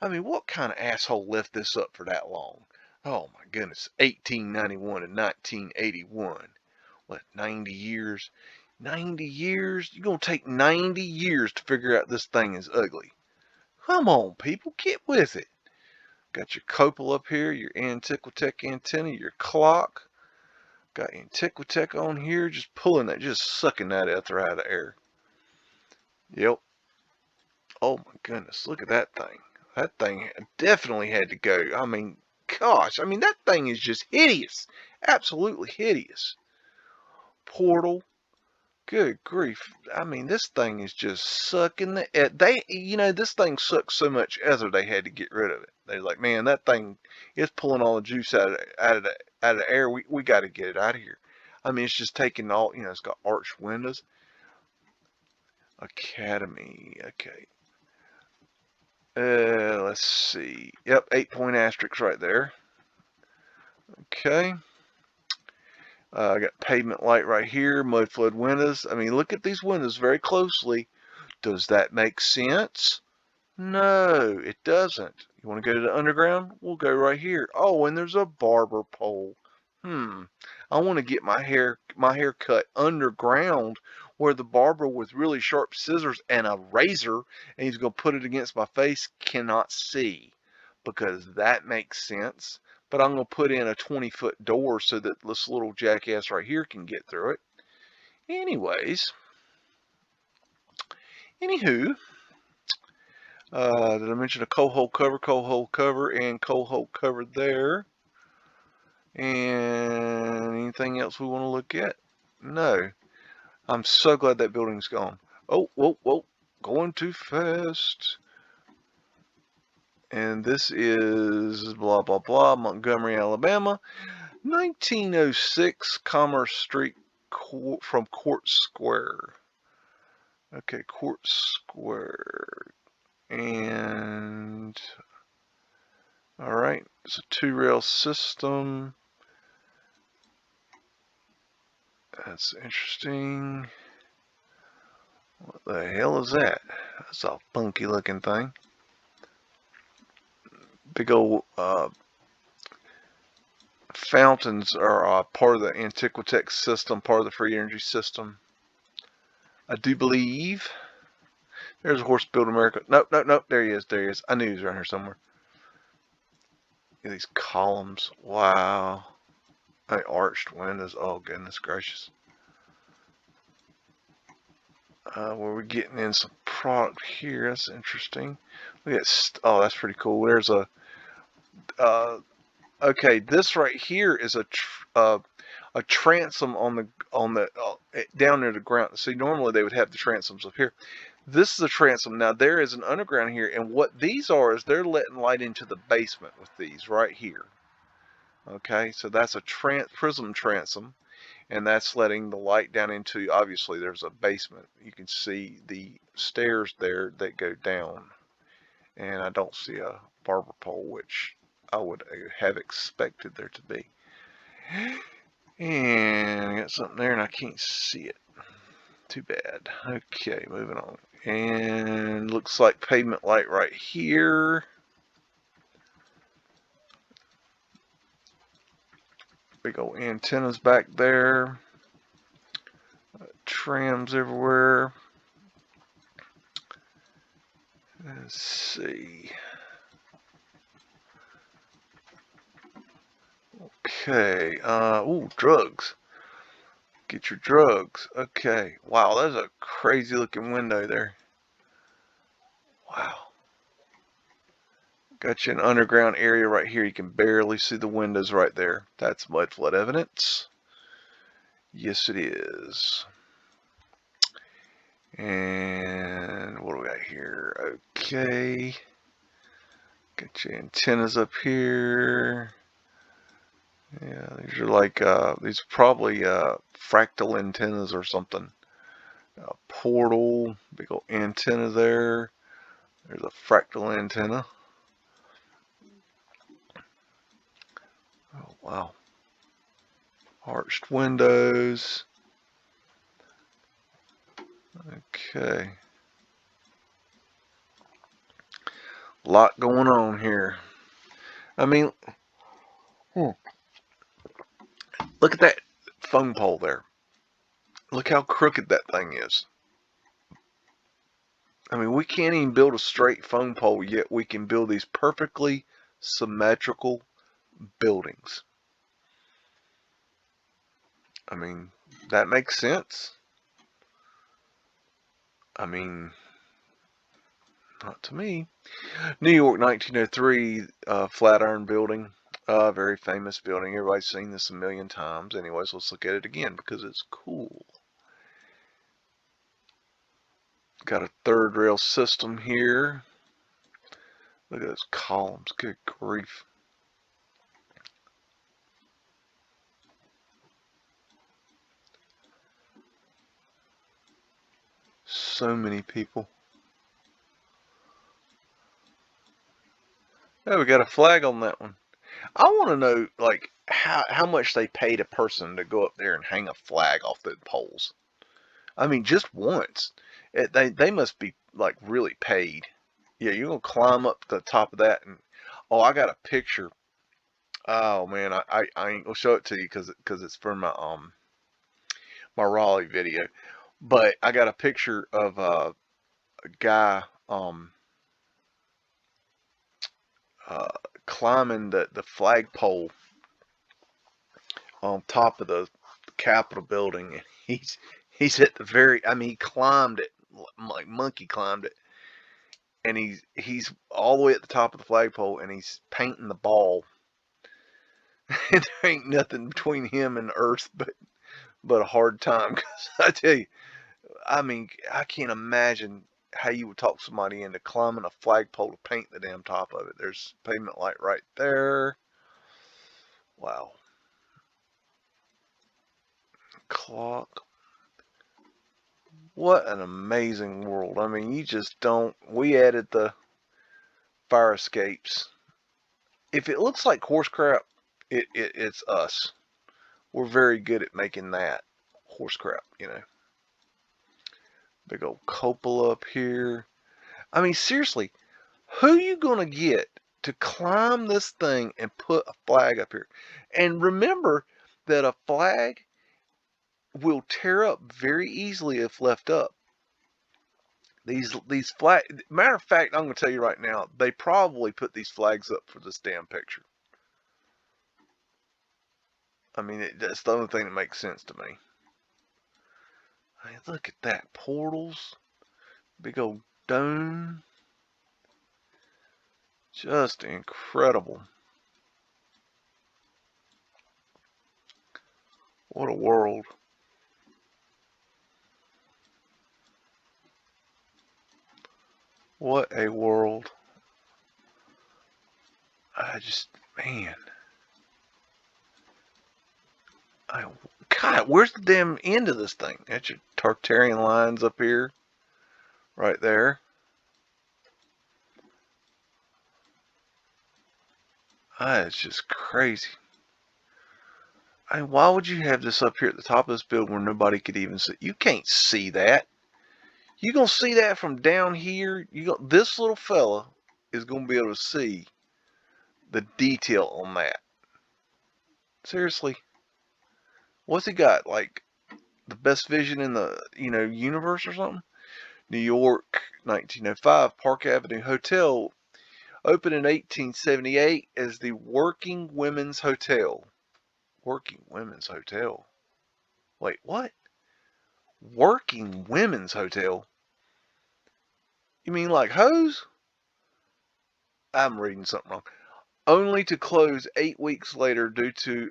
I mean, what kind of asshole left this up for that long? Oh my goodness, 1891 and 1981. What, 90 years? 90 years? You're going to take 90 years to figure out this thing is ugly. Come on, people, get with it. Got your Copel up here, your Antiquitech antenna, your clock. Got Antiquitech on here, just pulling that, just sucking that ether out of air. Yep. Oh my goodness, look at that thing. That thing definitely had to go. I mean, gosh, I mean, that thing is just hideous. Absolutely hideous. Portal. Good grief. I mean, this thing is just sucking this thing sucks so much ether they had to get rid of it. They're like, man, that thing is pulling all the juice out of the air. We got to get it out of here. I mean, it's just taking all, it's got arched windows. Academy. Okay. Let's see. Yep, 8-point asterisk right there. Okay. I got pavement light right here, Mudflood windows. I mean, look at these windows very closely. Does that make sense? No, it doesn't. You want to go to the underground? We'll go right here. Oh, and there's a barber pole. I want to get my hair cut underground where the barber with really sharp scissors and a razor, and he's going to put it against my face, cannot see, because that makes sense. But I'm going to put in a 20-foot door so that this little jackass right here can get through it. Anyways, anywho, did I mention a coal hole cover, and coal hole cover there? And anything else we want to look at? No. I'm so glad that building's gone. Oh, whoa, going too fast. And this is blah, blah, blah, Montgomery, Alabama. 1906 Commerce Street from Court Square. Okay, Court Square. And, alright, it's a 2-rail system. That's interesting. What the hell is that? That's a funky looking thing. Big old fountains are part of the Antiquitech system, part of the free energy system. I do believe. There's a Horse Build America. Nope. There he is. I knew he was around here somewhere. Look at these columns. Wow. Arched windows. Oh, goodness gracious. Where we're getting in some product here. That's interesting. Look at, oh, that's pretty cool. There's a, okay, this right here is a transom on the down near the ground. See, normally they would have the transoms up here. This is a transom. Now there is an underground here, and what these are is they're letting light into the basement with these right here. Okay, so that's a prism transom, and that's letting the light down into, obviously there's a basement. You can see the stairs there that go down, and I don't see a barber pole, which I would have expected there to be. And I got something there and I can't see it. Too bad. Okay, moving on. And looks like pavement light right here. Big old antennas back there. Trams everywhere. Let's see. Okay. Ooh, drugs. Get your drugs. Okay. Wow, that's a crazy looking window there. Wow. Got you an underground area right here. You can barely see the windows right there. That's mud flood evidence. Yes, it is. And what do we got here? Okay. Got your antennas up here. Yeah, these are like, these are probably fractal antennas or something. Portal, big old antenna there. There's a fractal antenna. Oh, wow. Arched windows. Okay. A lot going on here. I mean, look at that phone pole there. Look how crooked that thing is. I mean, we can't even build a straight phone pole, yet we can build these perfectly symmetrical buildings. I mean, that makes sense. I mean, not to me. New York, 1903, Flatiron Building. Very famous building. Everybody's seen this a million times. Anyways, let's look at it again because it's cool. Got a third rail system here. Look at those columns. Good grief. So many people. Oh, we got a flag on that one. I want to know, like, how much they paid a person to go up there and hang a flag off the poles. I mean, just once. They must be, like, really paid. Yeah, you're going to climb up to the top of that. And oh, I got a picture. Oh, man, I ain't going to show it to you because it's for my Raleigh video. But I got a picture of a guy climbing the flagpole on top of the Capitol building. He's at the very, I mean, he climbed it like monkey climbed it, and he's all the way at the top of the flagpole, and he's painting the ball. And there ain't nothing between him and the earth but a hard time. Because I tell you, I mean, I can't imagine how you would talk somebody into climbing a flagpole to paint the damn top of it. There's pavement light right there. Wow. Clock. What an amazing world. I mean, you just don't. We added the fire escapes. If it looks like horse crap, it's us. We're very good at making that horse crap, you know. Big old cupola up here. I mean, seriously, who you gonna get to climb this thing and put a flag up here? And remember that a flag will tear up very easily if left up. These flag, matter of fact, I'm gonna tell you right now, they probably put these flags up for this damn picture. I mean, that's the only thing that makes sense to me. I mean, look at that, portals, big old dome, just incredible. What a world. What a world. I just, man. God, where's the damn end of this thing? That's your Tartarian lines up here. Right there. It's just crazy. And why would you have this up here at the top of this building where nobody could even see? You can't see that. You're going to see that from down here. This little fella is going to be able to see the detail on that. Seriously. What's he got? Like the best vision in the, universe or something? New York, 1905, Park Avenue Hotel. Opened in 1878 as the Working Women's Hotel. Working Women's Hotel? Wait, what? Working Women's Hotel? You mean like hoes? I'm reading something wrong. Only to close 8 weeks later due to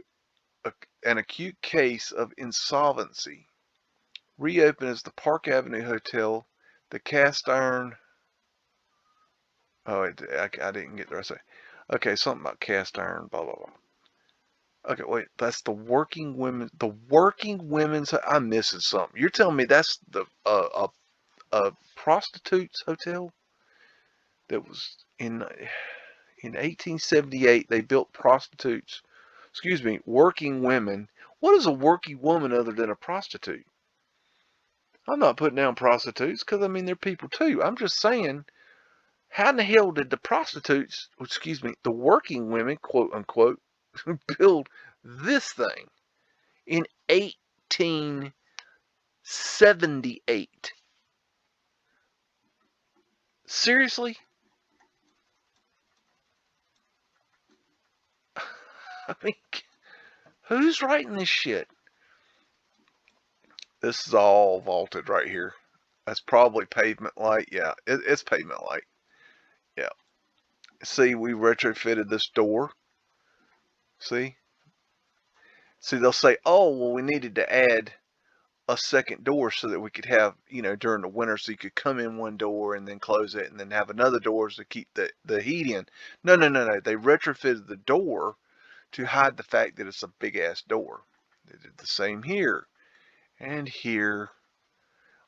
an acute case of insolvency. Reopened as the Park Avenue Hotel, the cast iron. Oh, I didn't get the rest of it. Okay, something about cast iron, blah, blah, blah. Okay, wait, that's the Working Women's, I'm missing something. You're telling me that's the, prostitute's hotel? That was in 1878, they built working women. What is a working woman other than a prostitute? I'm not putting down prostitutes because, they're people too. I'm just saying, how in the hell did the prostitutes, the working women, quote unquote, build this thing in 1878? Seriously? Who's writing this shit? This is all vaulted right here. That's probably pavement light. Yeah, it's pavement light. Yeah. See, we retrofitted this door. See, they'll say, oh, well, we needed to add a second door so that we could have, during the winter, so you could come in one door and then close it and then have another door to keep the heat in. No. They retrofitted the door to hide the fact that it's a big ass door. They did the same here and here,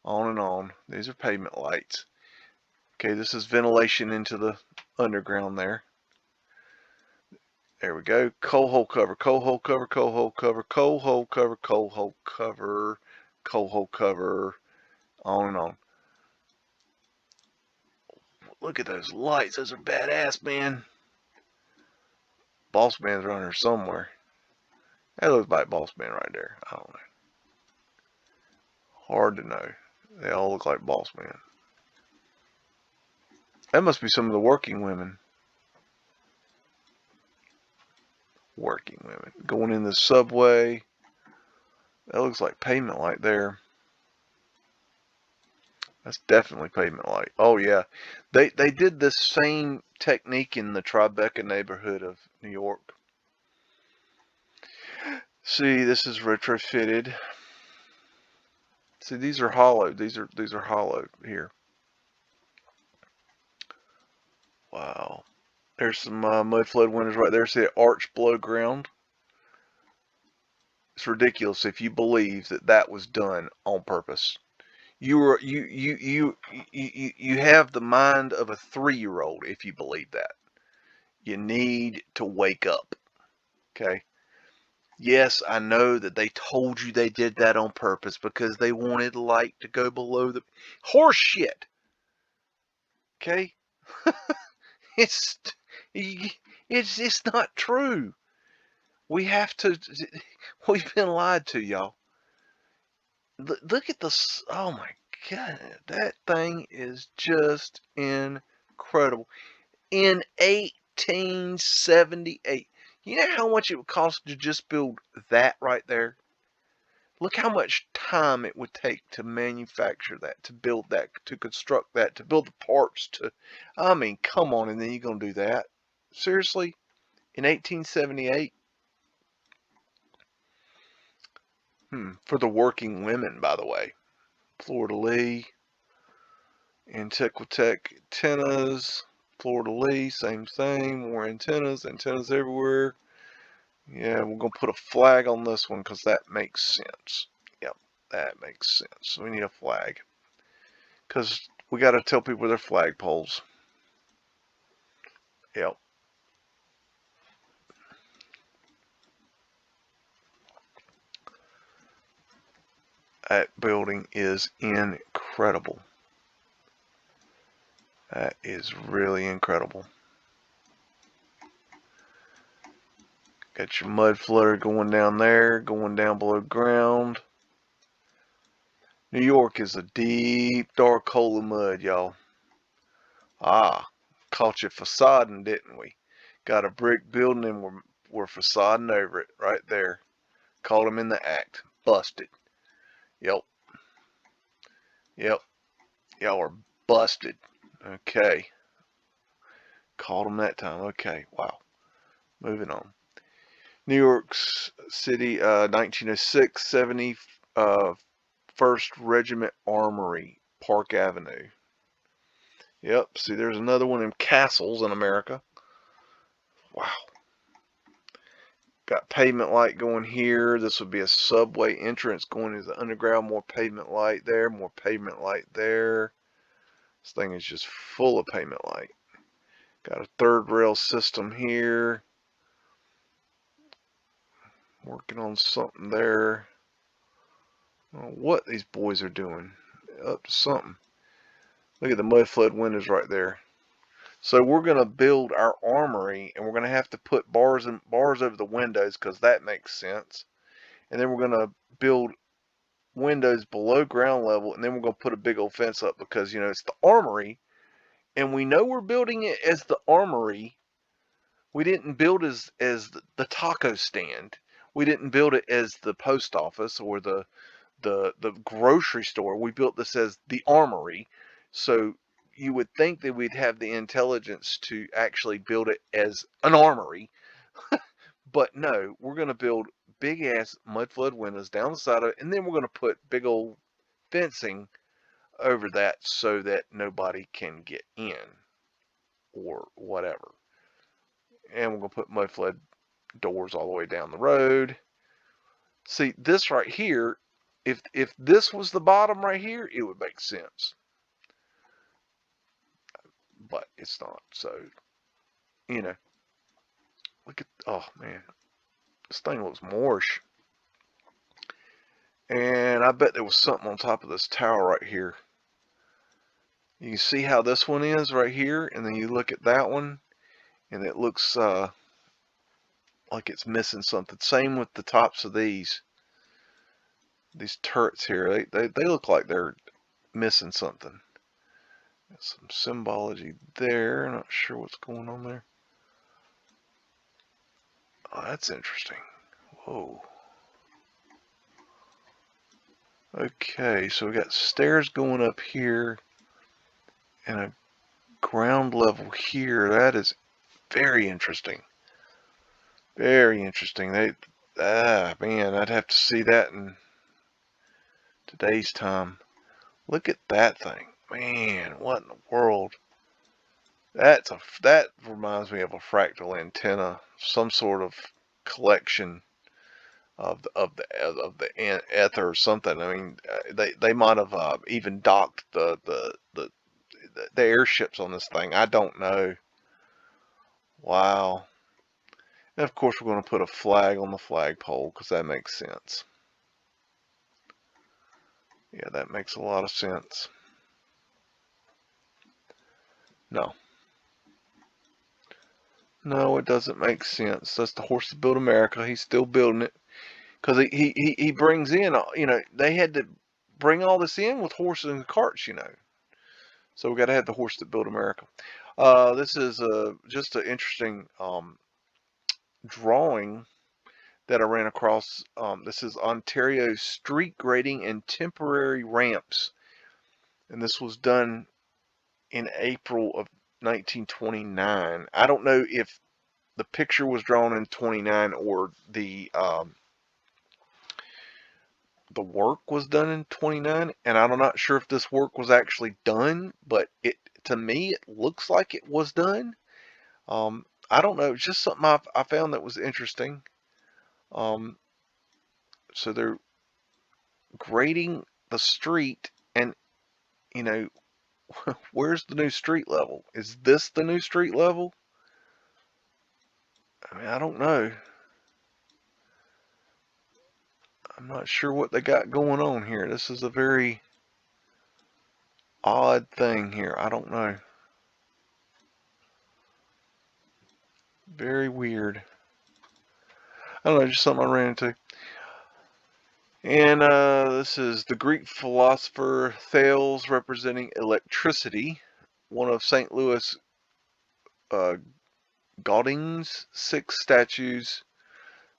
on and on. These are pavement lights. Okay, this is ventilation into the underground there. There we go. Coal hole cover, coal hole cover, coal hole cover, coal hole cover, coal hole cover, coal hole cover, on and on. Look at those lights. Those are badass, man. Boss Man's around here somewhere. That looks like Boss Man right there. I don't know. Hard to know. They all look like Boss Man. That must be some of the working women. Working women. Going in the subway. That looks like pavement light there. That's definitely pavement light. Oh yeah. They did this same technique in the Tribeca neighborhood of New York. See, this is retrofitted. See, these are hollow. These are hollow here. Wow. There's some Mudflood windows right there. See the arch below ground? It's ridiculous if you believe that was done on purpose. You have the mind of a 3-year-old if you believe that. You need to wake up. Okay? Yes, I know that they told you they did that on purpose because they wanted light to go below the horse shit. Okay? It's not true. We've been lied to, y'all. Look at this. Oh my God. That thing is just incredible. In 1878. You know how much it would cost to just build that right there? Look how much time it would take to manufacture that, to build that, to construct that, to build the parts, come on, and then you're going to do that? Seriously? In 1878? For the working women, by the way. Fleur-de-lis, Antiquitech antennas, Fleur-de-lis, same thing, more antennas everywhere. Yeah, we're going to put a flag on this one because that makes sense. Yep, that makes sense. We need a flag because we got to tell people their flagpoles. Yep. That building is incredible. That is really incredible. Got your mud flutter going down there, going down below ground. New York is a deep, dark hole of mud, y'all. Ah, caught you facading, didn't we? Got a brick building and we're facading over it right there. Caught him in the act. Busted. Yep. Yep. Y'all are busted. Okay. Caught him that time. Okay. Wow. Moving on. New York City, 1906, 70, 1st Regiment Armory, Park Avenue. Yep, see, there's another one in castles in America. Wow. Got pavement light going here. This would be a subway entrance going into the underground. More pavement light there. More pavement light there. This thing is just full of pavement light. Got a 3rd rail system here. Working on something there. I don't know what these boys are doing. Up to something. Look at the Mudflood windows right there. So we're going to build our armory, and we're going to have to put bars over the windows because that makes sense. And then we're going to build windows below ground level, and then we're going to put a big old fence up because, you know, it's the armory, and we know we're building it as the armory. We didn't build as the taco stand. We didn't build it as the post office or the grocery store. We built this as the armory. So you would think that we'd have the intelligence to actually build it as an armory. But no, we're going to build big ass Mudflood windows down the side of it, and then we're going to put big old fencing over that so that nobody can get in or whatever. And we're going to put Mudflood doors all the way down the road. See, this right here, if this was the bottom right here, it would make sense. But it's not. So, you know, look at, oh man, this thing looks moorish. And I bet there was something on top of this tower right here. You can see how this one is right here, and then you look at that one, and it looks like it's missing something. Same with the tops of these turrets here. They look like they're missing something. Some symbology there. Not sure what's going on there. Oh, that's interesting. Whoa. Okay, so we got stairs going up here and a ground level here. That is very interesting. Very interesting. Man, I'd have to see that in today's time. Look at that thing. Man, what in the world? That reminds me of a fractal antenna, some sort of collection of the ether or something. I mean, they might have even docked the airships on this thing. I don't know. Wow. And of course, we're going to put a flag on the flagpole because that makes sense. Yeah, that makes a lot of sense. No, it doesn't make sense. That's the horse that built America. He's still building it because he brings in, you know, they had to bring all this in with horses and carts, you know. So we got to have the horse that built America. This is just an interesting drawing that I ran across. This is Ontario street grading and temporary ramps, and this was done in April of 1929. I don't know if the picture was drawn in 29 or the work was done in 29, and I'm not sure if this work was actually done, but to me it looks like it was done. I don't know, it's just something I found that was interesting. So they're grading the street, and you know, where's the new street level? Is this the new street level? I mean, I don't know. I'm not sure what they got going on here. This is a very odd thing here. I don't know. Very weird. I don't know, just something I ran into. And this is the Greek philosopher Thales representing electricity, one of St. Louis Gauding's 6 statues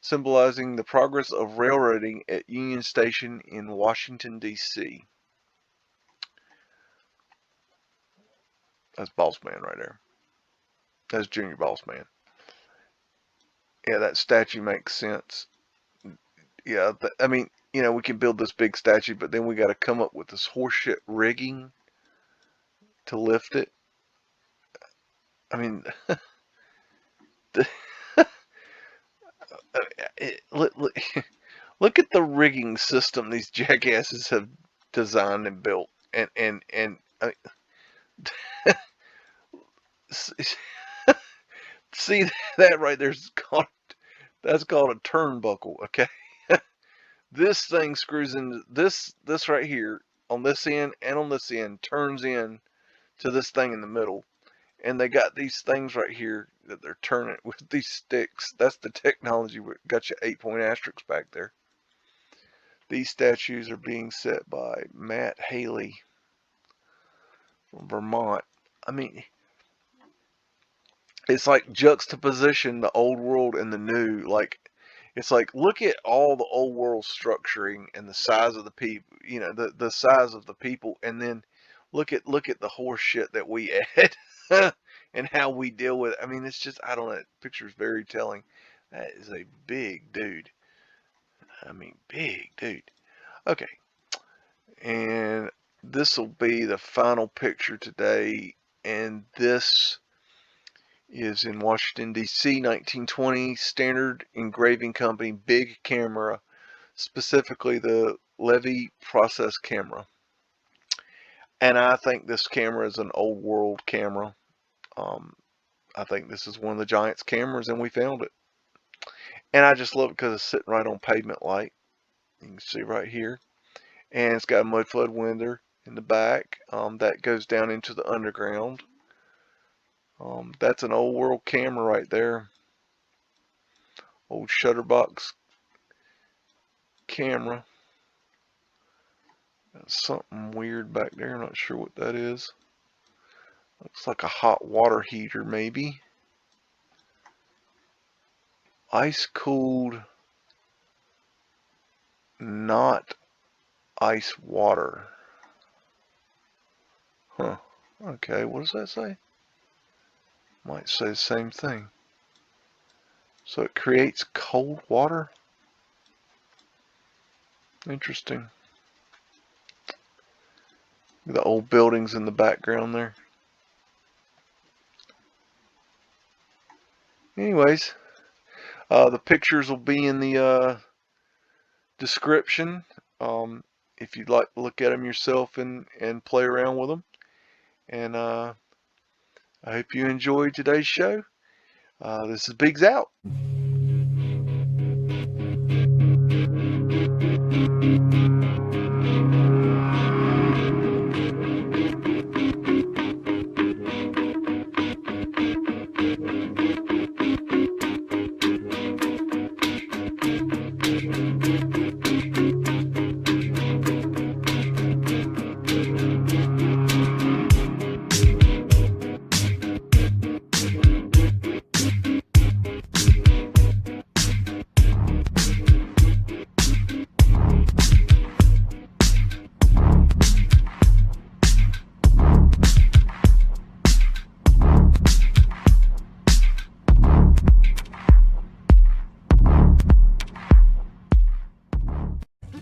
symbolizing the progress of railroading at Union Station in Washington, D.C. That's Boss Man right there. That's Junior Boss Man. Yeah, that statue makes sense. Yeah, I mean, you know, we can build this big statue, but then we got to come up with this horseshit rigging to lift it. I mean, look at the rigging system these jackasses have designed and built, and see that right there's called, that's called a turnbuckle. Okay. This thing screws into this right here on this end and on this end, turns in to this thing in the middle, and they got these things right here that they're turning with these sticks. That's the technology. Got your 8-point asterisk back there. These statues are being set by Matt Haley from Vermont. I mean, it's like juxtaposition the old world and the new. Like, it's like, look at all the old world structuring and the size of the people, you know, the size of the people, and then look at the horse shit that we add and how we deal with it. I mean, it's just, I don't know, that picture's very telling. That is a big dude. I mean, big dude. Okay. And this will be the final picture today, and this is in Washington, D.C., 1920, Standard Engraving Company, big camera, specifically the Levy process camera. And I think this camera is an old world camera. I think this is one of the Giants cameras, and we found it. And I just love it because it's sitting right on pavement light. You can see right here. And it's got a Mudflood window in the back that goes down into the underground. That's an old world camera right there. Old shutterbox camera. That's something weird back there. I'm not sure what that is. Looks like a hot water heater, maybe. Ice cooled, not ice water. Huh. Okay, what does that say? Might say the same thing. So it creates cold water? Interesting. The old buildings in the background there. Anyways, the pictures will be in the description if you'd like to look at them yourself and play around with them. And I hope you enjoyed today's show. This is Biggs out.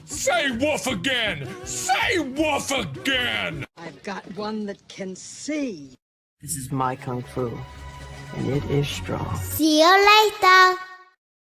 Say woof again! Say woof again! I've got one that can see. This is my kung fu, and it is strong. See you later.